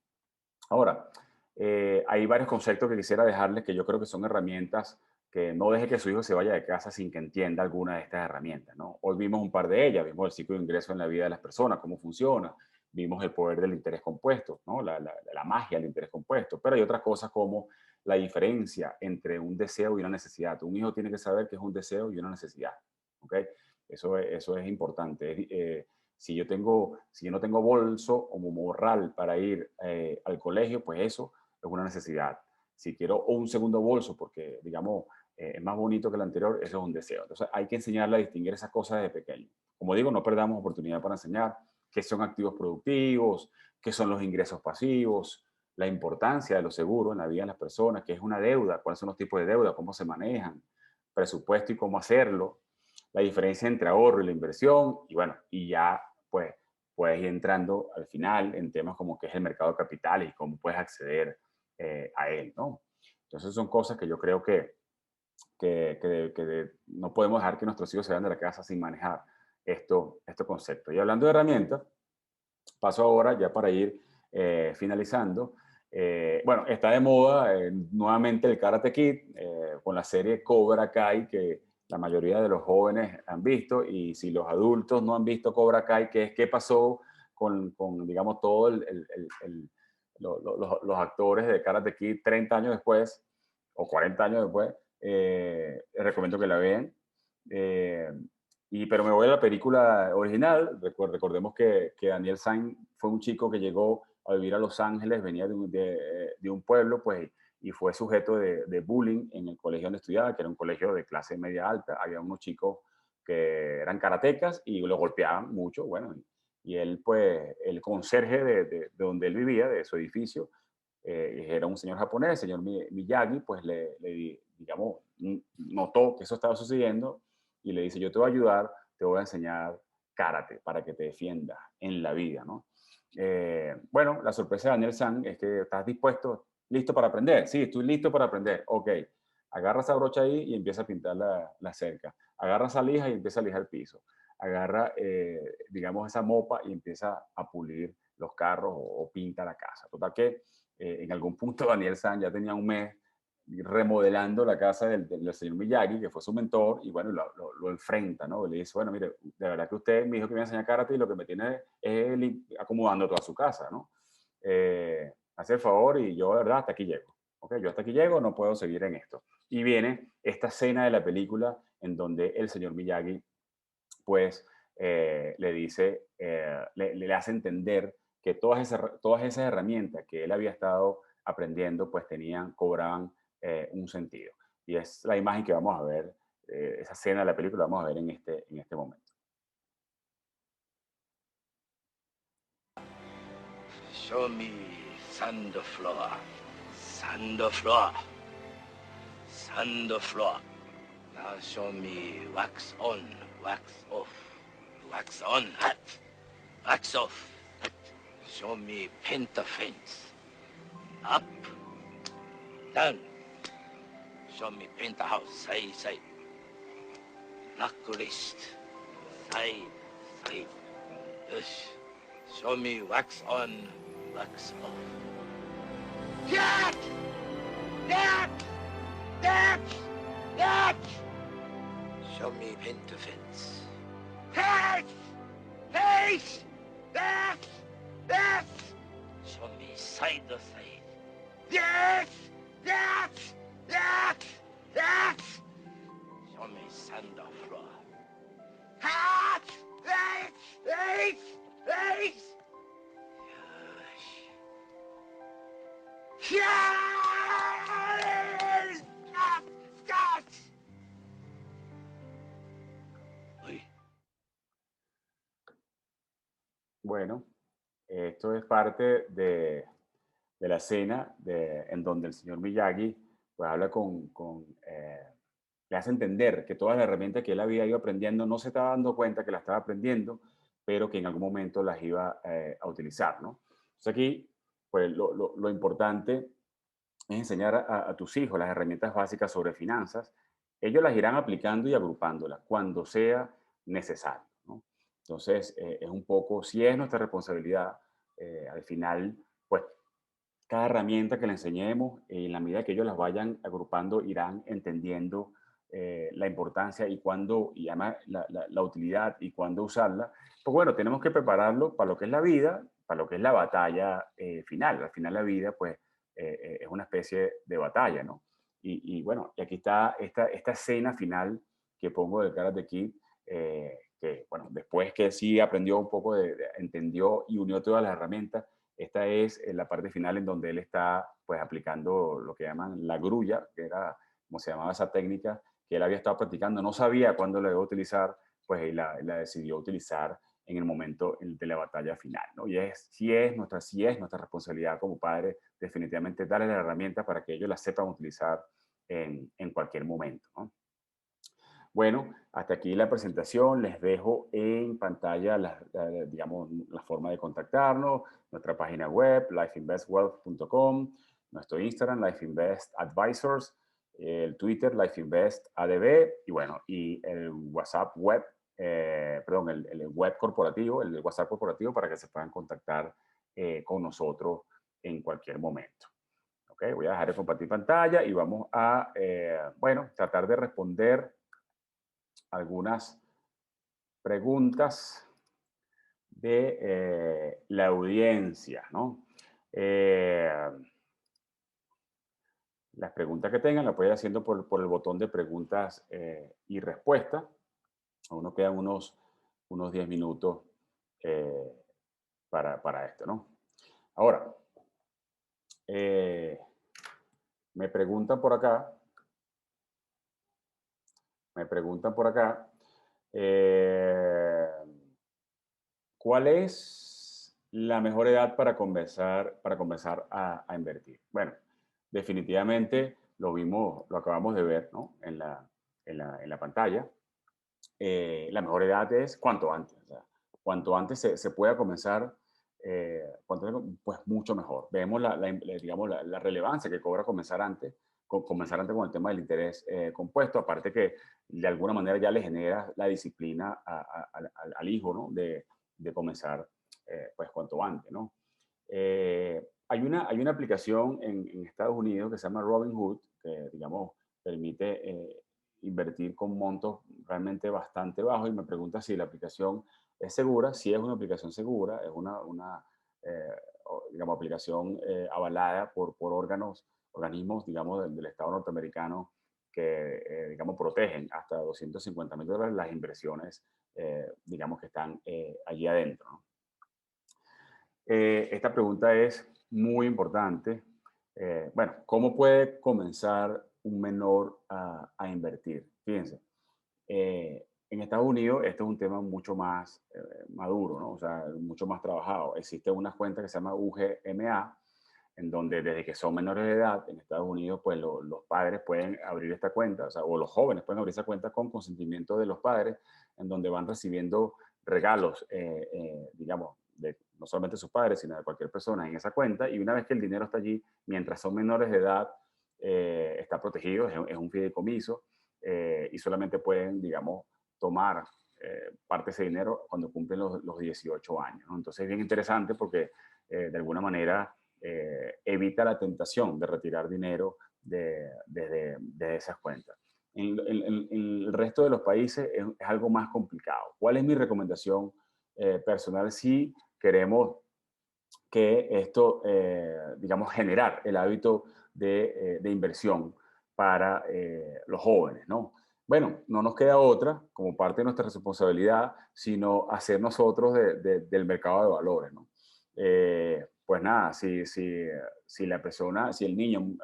Ahora, hay varios conceptos que quisiera dejarles que yo creo que son herramientas que no deje que su hijo se vaya de casa sin que entienda alguna de estas herramientas, ¿no? Hoy vimos un par de ellas, vimos el ciclo de ingreso en la vida de las personas, cómo funciona, vimos el poder del interés compuesto, ¿no? La magia del interés compuesto, pero hay otras cosas como la diferencia entre un deseo y una necesidad. Un hijo tiene que saber que es un deseo y una necesidad, ¿ok? Eso es importante. Si yo no tengo bolso o morral para ir al colegio, pues eso es una necesidad. Si quiero un segundo bolso porque, digamos, es más bonito que el anterior, eso es un deseo. Entonces hay que enseñarle a distinguir esas cosas desde pequeño. Como digo, no perdamos oportunidad para enseñar qué son activos productivos, qué son los ingresos pasivos, la importancia de los seguros en la vida de las personas, qué es una deuda, cuáles son los tipos de deuda, cómo se manejan, presupuesto y cómo hacerlo, la diferencia entre ahorro y la inversión, y bueno, y ya pues puedes ir entrando al final en temas como qué es el mercado de capitales y cómo puedes acceder a él, ¿no? Entonces son cosas que yo creo que no podemos dejar que nuestros hijos se vayan de la casa sin manejar estos conceptos. Y hablando de herramientas, paso ahora ya para ir finalizando. Bueno, está de moda nuevamente el Karate Kid con la serie Cobra Kai, que la mayoría de los jóvenes han visto, y si los adultos no han visto Cobra Kai, ¿qué pasó con digamos, todo los actores de Karate Kid 30 años después o 40 años después? Recomiendo que la vean. Pero me voy a la película original. Recordemos que Daniel San fue un chico que llegó a vivir a Los Ángeles, venía de un pueblo, pues, y fue sujeto de bullying en el colegio donde estudiaba, que era un colegio de clase media alta. Había unos chicos que eran karatecas y lo golpeaban mucho, bueno, y él, pues, el conserje de donde él vivía, de su edificio, era un señor japonés, el señor Miyagi, pues digamos, notó que eso estaba sucediendo y le dice, yo te voy a ayudar, te voy a enseñar karate para que te defiendas en la vida, ¿no? Bueno, la sorpresa de Daniel San es que estás dispuesto, listo para aprender. Sí, estoy listo para aprender. Ok, agarra esa brocha ahí y empieza a pintar la cerca. agarra esa lija y empieza a lijar el piso. Agarra, digamos, esa mopa y empieza a pulir los carros o pinta la casa. Total que en algún punto Daniel San ya tenía un mes remodelando la casa del señor Miyagi, que fue su mentor, y bueno, lo enfrenta, ¿no? Le dice, bueno, mire, de verdad que usted me dijo que me iba a enseñar karate y lo que me tiene es acomodando toda su casa, ¿no? Hace el favor y yo, de verdad, hasta aquí llego. ¿Okay? Yo hasta aquí llego, no puedo seguir en esto. Y viene esta escena de la película en donde el señor Miyagi, pues, le dice, le hace entender que todas esas herramientas que él había estado aprendiendo, pues cobraban un sentido. Y es la imagen que vamos a ver, esa escena de la película vamos a ver en este momento. Show me sand floor, sand floor, sand floor. Now show me wax on, wax off, wax on, hat, wax off. Show me paint the fence, up, down. Show me paint the house, side, side. Knock wrist, side, side. Yes. Show me wax on, wax off. Jack! Jack! Jack! Jack! Show me paint the fence. Face! Face! Yes! Yes! Show me side to side. Yes! Yes! Yes! Yes! Show me sand or floor. Hat! Face! Face! Face! Yes! Yes! Yes! Uy. Bueno, esto es parte de la escena en donde el señor Miyagi pues habla le hace entender que todas las herramientas que él había ido aprendiendo no se estaba dando cuenta que las estaba aprendiendo, pero que en algún momento las iba a utilizar, ¿no? Entonces aquí, pues lo importante es enseñar a tus hijos las herramientas básicas sobre finanzas. Ellos las irán aplicando y agrupándolas cuando sea necesario, ¿no? Entonces, es un poco, si es nuestra responsabilidad, al final, pues cada herramienta que le enseñemos, en la medida que ellos las vayan agrupando, irán entendiendo la importancia y además la utilidad y cuándo usarla. Pues bueno, tenemos que prepararlo para lo que es la vida, para lo que es la batalla final. Al final la vida, pues, es una especie de batalla, ¿no? Bueno, y aquí está esta escena final que pongo de Karate Kid, que, bueno, después que sí aprendió un poco, entendió y unió todas las herramientas, esta es la parte final en donde él está, pues, aplicando lo que llaman la grulla, que era como se llamaba esa técnica, que él había estado practicando, no sabía cuándo la iba a utilizar, pues, y la decidió utilizar en el momento de la batalla final, ¿no? Y sí es nuestra responsabilidad como padres, definitivamente darles las herramientas para que ellos las sepan utilizar en cualquier momento, ¿no? Bueno, hasta aquí la presentación. Les dejo en pantalla digamos, la forma de contactarnos, nuestra página web, lifeinvestwealth.com, nuestro Instagram, lifeinvestadvisors, el Twitter, lifeinvestadb, y bueno, y el WhatsApp web, perdón, el web corporativo, el WhatsApp corporativo para que se puedan contactar con nosotros en cualquier momento. Okay, voy a dejar de compartir pantalla y vamos a, bueno, tratar de responder algunas preguntas de la audiencia, ¿no? Las preguntas que tengan las pueden ir haciendo por el botón de preguntas y respuestas. Aún nos quedan unos 10 minutos para esto, ¿no? Ahora, me preguntan por acá, ¿cuál es la mejor edad para comenzar a invertir? Bueno, definitivamente lo acabamos de ver, ¿no? en la pantalla. La mejor edad es cuanto antes. O sea, cuanto antes se pueda comenzar, pues mucho mejor. Vemos digamos, la relevancia que cobra comenzar antes, comenzar antes con el tema del interés compuesto, aparte que de alguna manera ya le genera la disciplina al hijo, ¿no? De comenzar pues cuanto antes, ¿no? Hay una aplicación en Estados Unidos que se llama Robinhood, que digamos permite invertir con montos realmente bastante bajos, y me pregunta si la aplicación es segura. Sí, es una aplicación segura, es una digamos, aplicación avalada por organismos, digamos, del Estado norteamericano que, digamos, protegen hasta $250,000 las inversiones, digamos, que están allí adentro, ¿no? Esta pregunta es muy importante. Bueno, ¿cómo puede comenzar un menor a invertir? Fíjense, en Estados Unidos esto es un tema mucho más maduro, ¿no? O sea, mucho más trabajado. Existe una cuenta que se llama UGMA, en donde desde que son menores de edad en Estados Unidos, pues los padres pueden abrir esta cuenta, o sea, o los jóvenes pueden abrir esa cuenta con consentimiento de los padres, en donde van recibiendo regalos, digamos, de no solamente sus padres, sino de cualquier persona en esa cuenta, y una vez que el dinero está allí, mientras son menores de edad, está protegido, es un fideicomiso, y solamente pueden, digamos, tomar parte de ese dinero cuando cumplen los 18 años, ¿no? Entonces es bien interesante porque de alguna manera evita la tentación de retirar dinero desde esas cuentas. En el resto de los países es algo más complicado. ¿Cuál es mi recomendación personal si queremos que esto, digamos, generar el hábito de inversión para los jóvenes, ¿no? Bueno, no nos queda otra, como parte de nuestra responsabilidad, sino hacer nosotros del mercado de valores, ¿no? Pues nada, si la persona, si el niño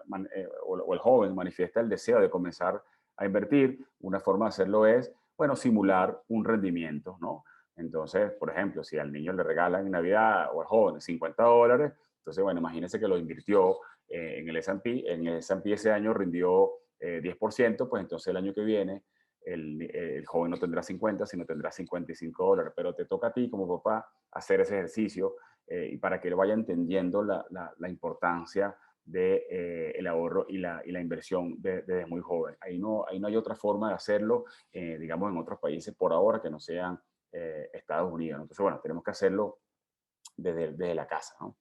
o el joven manifiesta el deseo de comenzar a invertir, una forma de hacerlo es, bueno, simular un rendimiento, ¿no? Entonces, por ejemplo, si al niño le regalan en Navidad o al joven $50, entonces, bueno, imagínense que lo invirtió en el S&P, en el S&P ese año rindió 10%, pues entonces el año que viene el joven no tendrá 50, sino tendrá $55, pero te toca a ti como papá hacer ese ejercicio y para que él vaya entendiendo la importancia de el ahorro y la inversión desde muy joven. Ahí no hay otra forma de hacerlo, digamos, en otros países por ahora que no sean Estados Unidos, ¿no? Entonces, bueno, tenemos que hacerlo desde la casa, ¿no?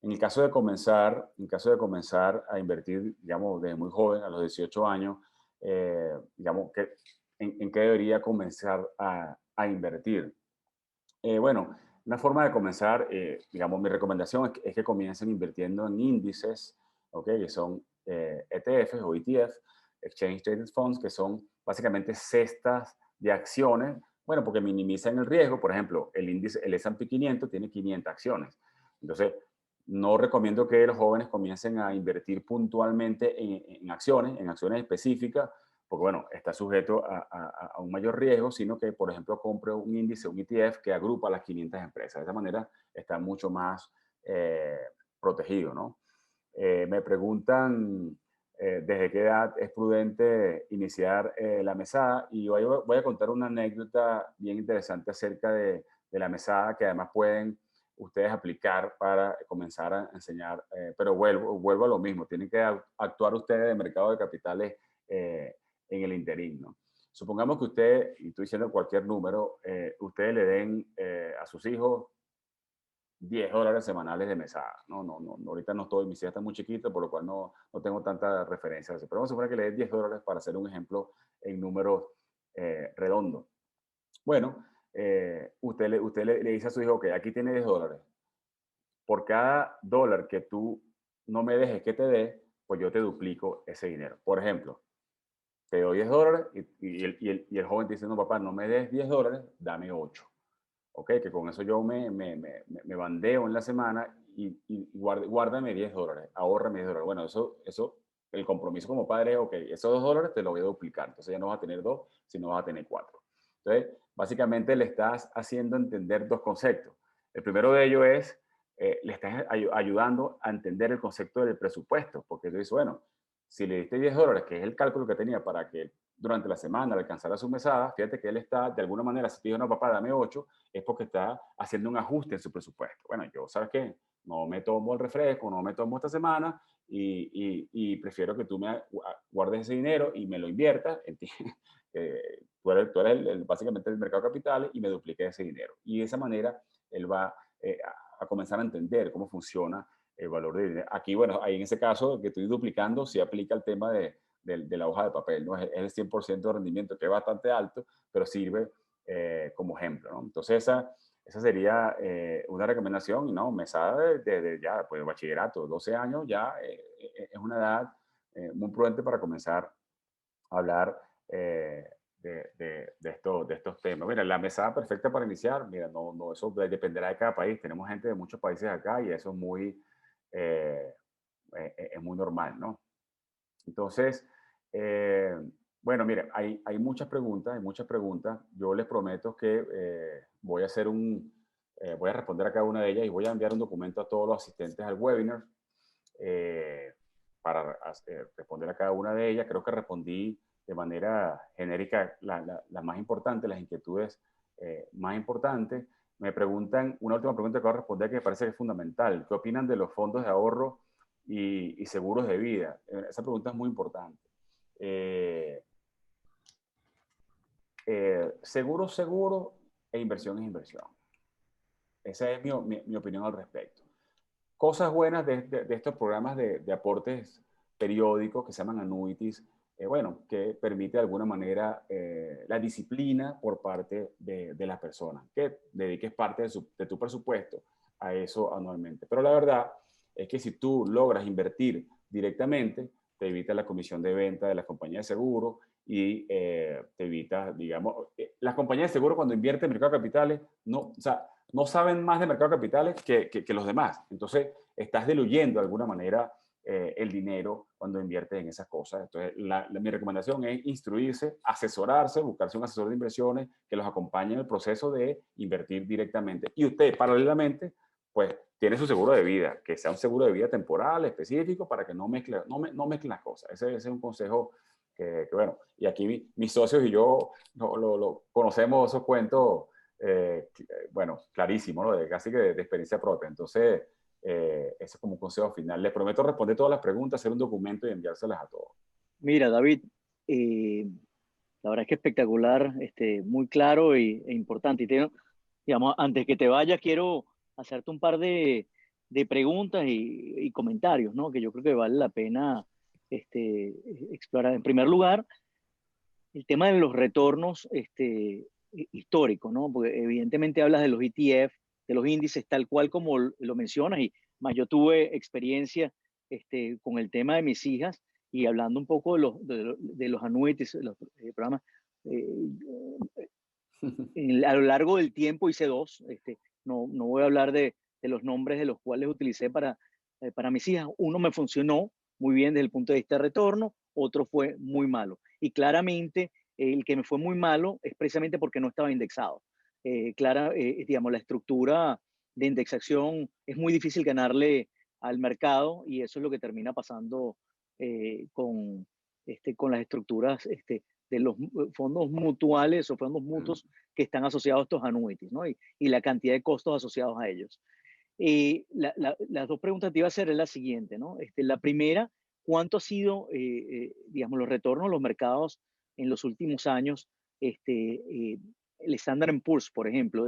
En caso de comenzar a invertir, digamos, desde muy joven, a los 18 años, digamos, ¿en qué debería comenzar a invertir? Bueno, una forma de comenzar, digamos, mi recomendación es que comiencen invirtiendo en índices, ¿ok? Que son ETFs o ETF, Exchange Traded Funds, que son básicamente cestas de acciones, bueno, porque minimizan el riesgo. Por ejemplo, el índice, el S&P 500 tiene 500 acciones. Entonces, no recomiendo que los jóvenes comiencen a invertir puntualmente en acciones específicas, porque bueno, está sujeto a un mayor riesgo, sino que, por ejemplo, compre un índice, un ETF que agrupa las 500 empresas. De esa manera está mucho más protegido, ¿no? Me preguntan desde qué edad es prudente iniciar la mesada, y voy a contar una anécdota bien interesante acerca de la mesada que además pueden ustedes aplicar para comenzar a enseñar, pero vuelvo a lo mismo, tienen que actuar ustedes de mercado de capitales en el interín, ¿no? Supongamos que usted, y estoy diciendo cualquier número, ustedes le den a sus hijos $10 semanales de mesada. Ahorita no estoy, mis hijas están muy chiquitas, por lo cual no tengo tanta referencia. Pero vamos a suponer que le den $10 para hacer un ejemplo en números redondos. Bueno, usted le dice a su hijo, ok, aquí tiene $10. Por cada dólar que tú no me dejes que te dé, pues yo te duplico ese dinero. Por ejemplo, te doy $10 y el joven te dice, no, papá, no me des $10, dame 8. ¿Ok? Que con eso yo me bandeo en la semana y guárdame $10, ahórrame $10. Bueno, eso, el compromiso como padre es, ok, esos $2 te lo voy a duplicar. Entonces ya no vas a tener 2, sino vas a tener 4. Entonces, básicamente le estás haciendo entender dos conceptos. El primero de ellos es, le estás ayudando a entender el concepto del presupuesto, porque tú dices, bueno, si le diste $10, que es el cálculo que tenía para que durante la semana alcanzara su mesada, fíjate que él está, de alguna manera, si te dijo, no, papá, dame 8, es porque está haciendo un ajuste en su presupuesto. Bueno, yo, ¿sabes qué? No me tomo el refresco, no me tomo esta semana y prefiero que tú me guardes ese dinero y me lo inviertas. Tú eres básicamente el mercado de capitales y me dupliques ese dinero. Y de esa manera él va a comenzar a entender cómo funciona el valor de dinero. Aquí, bueno, ahí en ese caso que estoy duplicando, sí aplica el tema de la hoja de papel, ¿no? Es el 100% de rendimiento, que es bastante alto, pero sirve como ejemplo, ¿no? Entonces, esa sería una recomendación, ¿no? Mesada de ya, pues, bachillerato, 12 años, ya es una edad muy prudente para comenzar a hablar de estos temas. Mira, la mesada perfecta para iniciar, mira, no, eso dependerá de cada país. Tenemos gente de muchos países acá y eso eh, es muy normal, ¿no? Entonces, bueno, mire, hay muchas preguntas, hay muchas preguntas. Yo les prometo que voy a hacer voy a responder a cada una de ellas y voy a enviar un documento a todos los asistentes al webinar para responder a cada una de ellas. Creo que respondí de manera genérica las más importantes, las inquietudes más importantes. Me preguntan, una última pregunta que voy a responder que me parece que es fundamental. ¿Qué opinan de los fondos de ahorro y seguros de vida? Esa pregunta es muy importante. Seguro e inversión es inversión. Esa es mi opinión al respecto. Cosas buenas de estos programas de aportes periódicos que se llaman annuities, bueno, que permite de alguna manera la disciplina por parte de las personas, que dediques parte de tu presupuesto a eso anualmente. Pero la verdad es que si tú logras invertir directamente, te evita la comisión de venta de las compañías de seguro y te evita, digamos, las compañías de seguro cuando invierten en mercado de capitales, no, o sea, no saben más de mercado de capitales que los demás. Entonces, estás diluyendo de alguna manera el dinero cuando inviertes en esas cosas. Entonces, mi recomendación es instruirse, asesorarse, buscarse un asesor de inversiones que los acompañe en el proceso de invertir directamente. Y usted, paralelamente, pues, tiene su seguro de vida, que sea un seguro de vida temporal, específico, para que no mezcle las cosas. Ese es un consejo que bueno, y aquí mis socios y yo lo conocemos esos cuentos, bueno, clarísimo, ¿no? Casi que de experiencia propia. Entonces, ese es como un consejo final. Les prometo responder todas las preguntas, hacer un documento y enviárselas a todos. Mira, David, la verdad es que espectacular, muy claro e importante. Digamos, antes que te vayas, quiero hacerte un par de preguntas y comentarios, ¿no? Que yo creo que vale la pena explorar. En primer lugar, el tema de los retornos históricos, ¿no? Porque evidentemente hablas de los ETF, de los índices, tal cual como lo mencionas, y más yo tuve experiencia con el tema de mis hijas y hablando un poco de los annuities, los programas. A lo largo del tiempo hice dos. No voy a hablar de los nombres de los cuales utilicé para mis hijas. Uno me funcionó muy bien desde el punto de vista de retorno, otro fue muy malo. Y claramente el que me fue muy malo es precisamente porque no estaba indexado. Digamos, la estructura de indexación es muy difícil ganarle al mercado y eso es lo que termina pasando con las estructuras de los fondos mutuales o fondos mutuos que están asociados a estos annuities, ¿no? Y la cantidad de costos asociados a ellos. Las dos preguntas que te iba a hacer es la siguiente, ¿no? La primera, ¿cuánto ha sido, digamos, los retornos a los mercados en los últimos años? El Standard & Poor's, por ejemplo,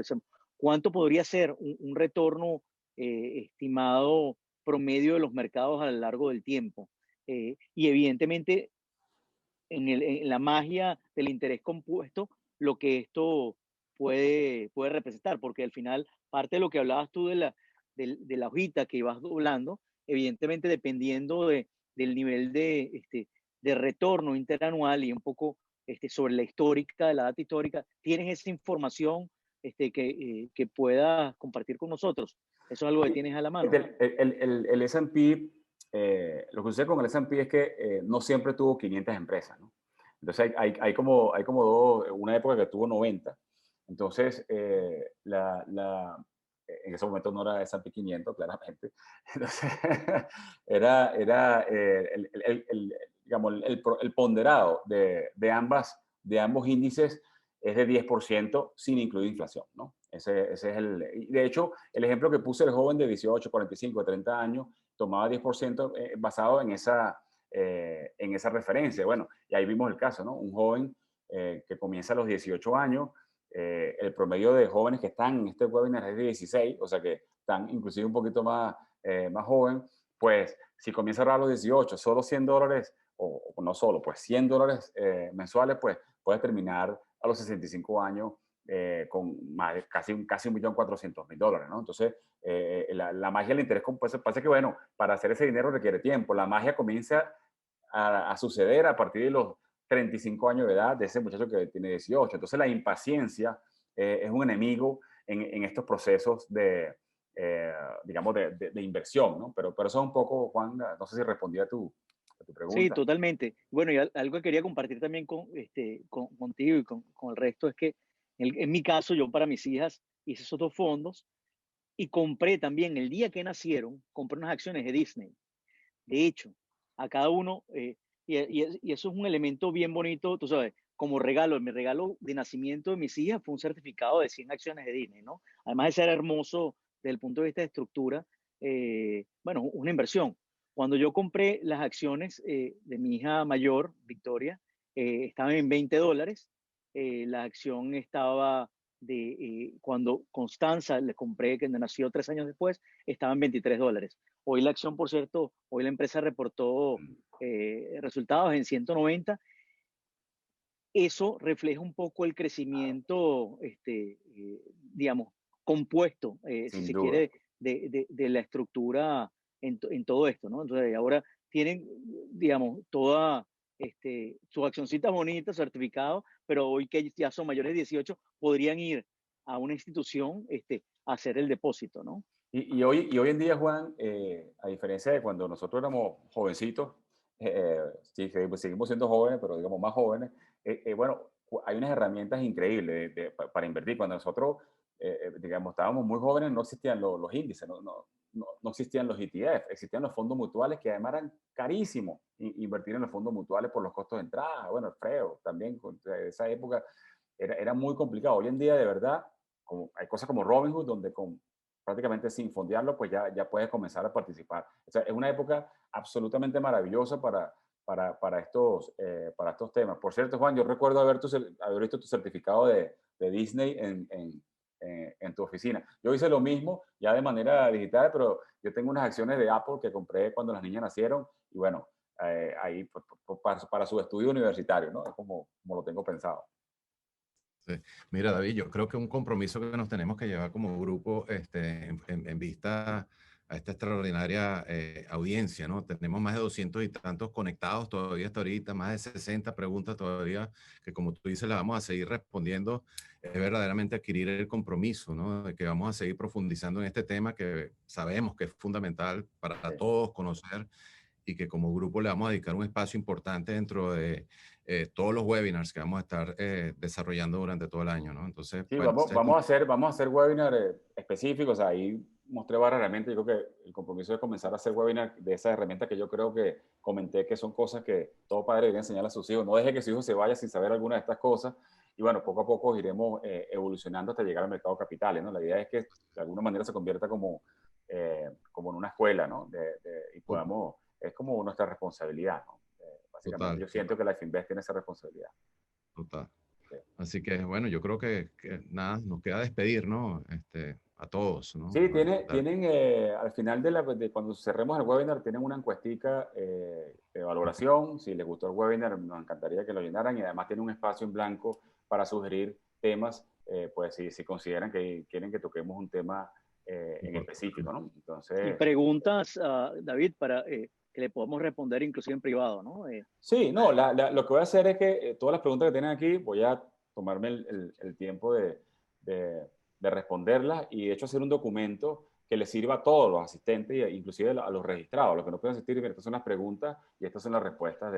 ¿cuánto podría ser un retorno estimado promedio de los mercados a lo largo del tiempo? Y evidentemente, en la magia del interés compuesto, lo que esto puede representar, porque al final, parte de lo que hablabas tú de la hojita que ibas doblando, evidentemente dependiendo del nivel de retorno interanual y un poco sobre la histórica, de la data histórica, tienes esa información que puedas compartir con nosotros. Eso es algo que tienes a la mano. El S&P, lo que sucede con el S&P es que no siempre tuvo 500 empresas, ¿no? Entonces hay como una época que tuvo 90. Entonces, en ese momento no era S&P 500, claramente. Entonces, era digamos, el ponderado de ambos índices es de 10% sin incluir inflación, ¿no? Ese es de hecho, el ejemplo que puse el joven de 18, 45, 30 años tomaba 10% basado en esa referencia. Bueno, y ahí vimos el caso, ¿no? Un joven que comienza a los 18 años, el promedio de jóvenes que están en este webinar es de 16, o sea que están inclusive un poquito más joven, pues si comienza a ahorrar a los 18, solo $100, o no solo, pues $100 mensuales, pues puedes terminar a los 65 años con casi $1.400.000, ¿no? Entonces, la magia del interés, pues, pasa que, bueno, para hacer ese dinero requiere tiempo. La magia comienza a suceder a partir de los 35 años de edad de ese muchacho que tiene 18. Entonces, la impaciencia es un enemigo en estos procesos digamos, de inversión, ¿no? Pero eso es un poco, Juan, no sé si respondí a tu Sí, pregunta. totalmente. Bueno, y algo que quería compartir también contigo y con el resto es que en mi caso, yo para mis hijas hice esos dos fondos y compré también, el día que nacieron, compré unas acciones de Disney. De hecho, a cada uno, y eso es un elemento bien bonito, tú sabes, como regalo, mi regalo de nacimiento de mis hijas fue un certificado de 100 acciones de Disney, ¿no? Además de ser hermoso desde el punto de vista de estructura, bueno, una inversión. Cuando yo compré las acciones de mi hija mayor, Victoria, estaban en $20. La acción estaba cuando Constanza le compré, que nació 3 años después, estaba en $23. Hoy la acción, por cierto, hoy la empresa reportó resultados en 190. Eso refleja un poco el crecimiento, digamos, compuesto, si Sin se duda. quiere, de la estructura en todo esto, ¿no? Entonces, ahora tienen, digamos, toda sus accioncitas bonitas, certificados, pero hoy que ya son mayores de 18, podrían ir a una institución a hacer el depósito, ¿no? Y hoy en día, Juan, a diferencia de cuando nosotros éramos jovencitos, sí, seguimos siendo jóvenes, pero digamos más jóvenes, bueno, hay unas herramientas increíbles para invertir. Cuando nosotros, digamos, estábamos muy jóvenes, no existían los índices, no existían los ETF, existían los fondos mutuales que además eran carísimos invertir en los fondos mutuales por los costos de entrada. Bueno, el freo también, esa época era muy complicado. Hoy en día, de verdad, hay cosas como Robinhood, donde prácticamente sin fondearlo, pues ya puedes comenzar a participar. O sea, es una época absolutamente maravillosa para estos temas. Por cierto, Juan, yo recuerdo haber visto tu certificado de Disney en tu oficina. Yo hice lo mismo, ya de manera digital, pero yo tengo unas acciones de Apple que compré cuando las niñas nacieron y bueno, ahí para su estudio universitario, ¿no? Es como lo tengo pensado. Sí. Mira, David, yo creo que un compromiso que nos tenemos que llevar como grupo en vista a esta extraordinaria audiencia, ¿no? Tenemos más de 200 y tantos conectados todavía hasta ahorita, más de 60 preguntas todavía, que como tú dices, las vamos a seguir respondiendo. Es verdaderamente adquirir el compromiso, ¿no? De que vamos a seguir profundizando en este tema que sabemos que es fundamental para Sí. todos conocer y que como grupo le vamos a dedicar un espacio importante dentro de todos los webinars que vamos a estar desarrollando durante todo el año, ¿no? Entonces, Sí, bueno, vamos a hacer webinars específicos. Ahí mostré varias herramientas. Yo creo que el compromiso es comenzar a hacer webinars de esas herramientas que yo creo que comenté que son cosas que todo padre debería enseñar a sus hijos. No deje que su hijo se vaya sin saber alguna de estas cosas. Y bueno, poco a poco iremos evolucionando hasta llegar al mercado de capitales, ¿no? La idea es que de alguna manera se convierta como en una escuela, ¿no? Y podamos, es como nuestra responsabilidad, ¿no? Básicamente, total, yo siento que Life Invest tiene esa responsabilidad. total. Sí. Así que, bueno, yo creo que nada, nos queda despedir, ¿no? A todos, ¿no? Sí, Dar- tienen al final cuando cerremos el webinar, tienen una encuestica de valoración. Si les gustó el webinar, nos encantaría que lo llenaran y además tiene un espacio en blanco para sugerir temas, pues si consideran que quieren que toquemos un tema en específico, ¿no? Y Entonces, preguntas, David, para que le podamos responder inclusive en privado, ¿no? sí, no, lo que voy a hacer es que todas las preguntas que tienen aquí voy a tomarme el tiempo de responderlas y de hecho hacer un documento que les sirva a todos los asistentes, inclusive a los registrados, los que no pueden asistir. Mira, estas son las preguntas y estas son las respuestas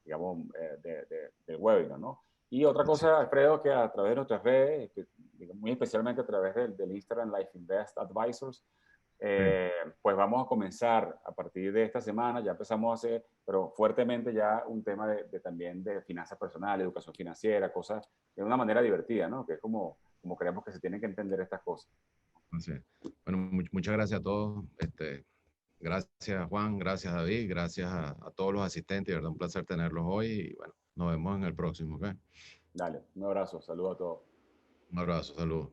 digamos, del webinar, ¿no? Y otra sí, cosa, Alfredo, que a través de nuestras redes, muy especialmente a través del Instagram Life Invest Advisors, sí. pues vamos a comenzar a partir de esta semana, ya empezamos a hacer, pero fuertemente ya un tema también de finanzas personales, educación financiera, cosas de una manera divertida, ¿no? Que es como creemos que se tienen que entender estas cosas. Así es. Bueno, muchas gracias a todos. Gracias, Juan. Gracias, David. Gracias a todos los asistentes. De verdad, un placer tenerlos hoy. Y bueno, nos vemos en el próximo. ¿Ok? Dale, un abrazo, saludos a todos. Un abrazo, saludos.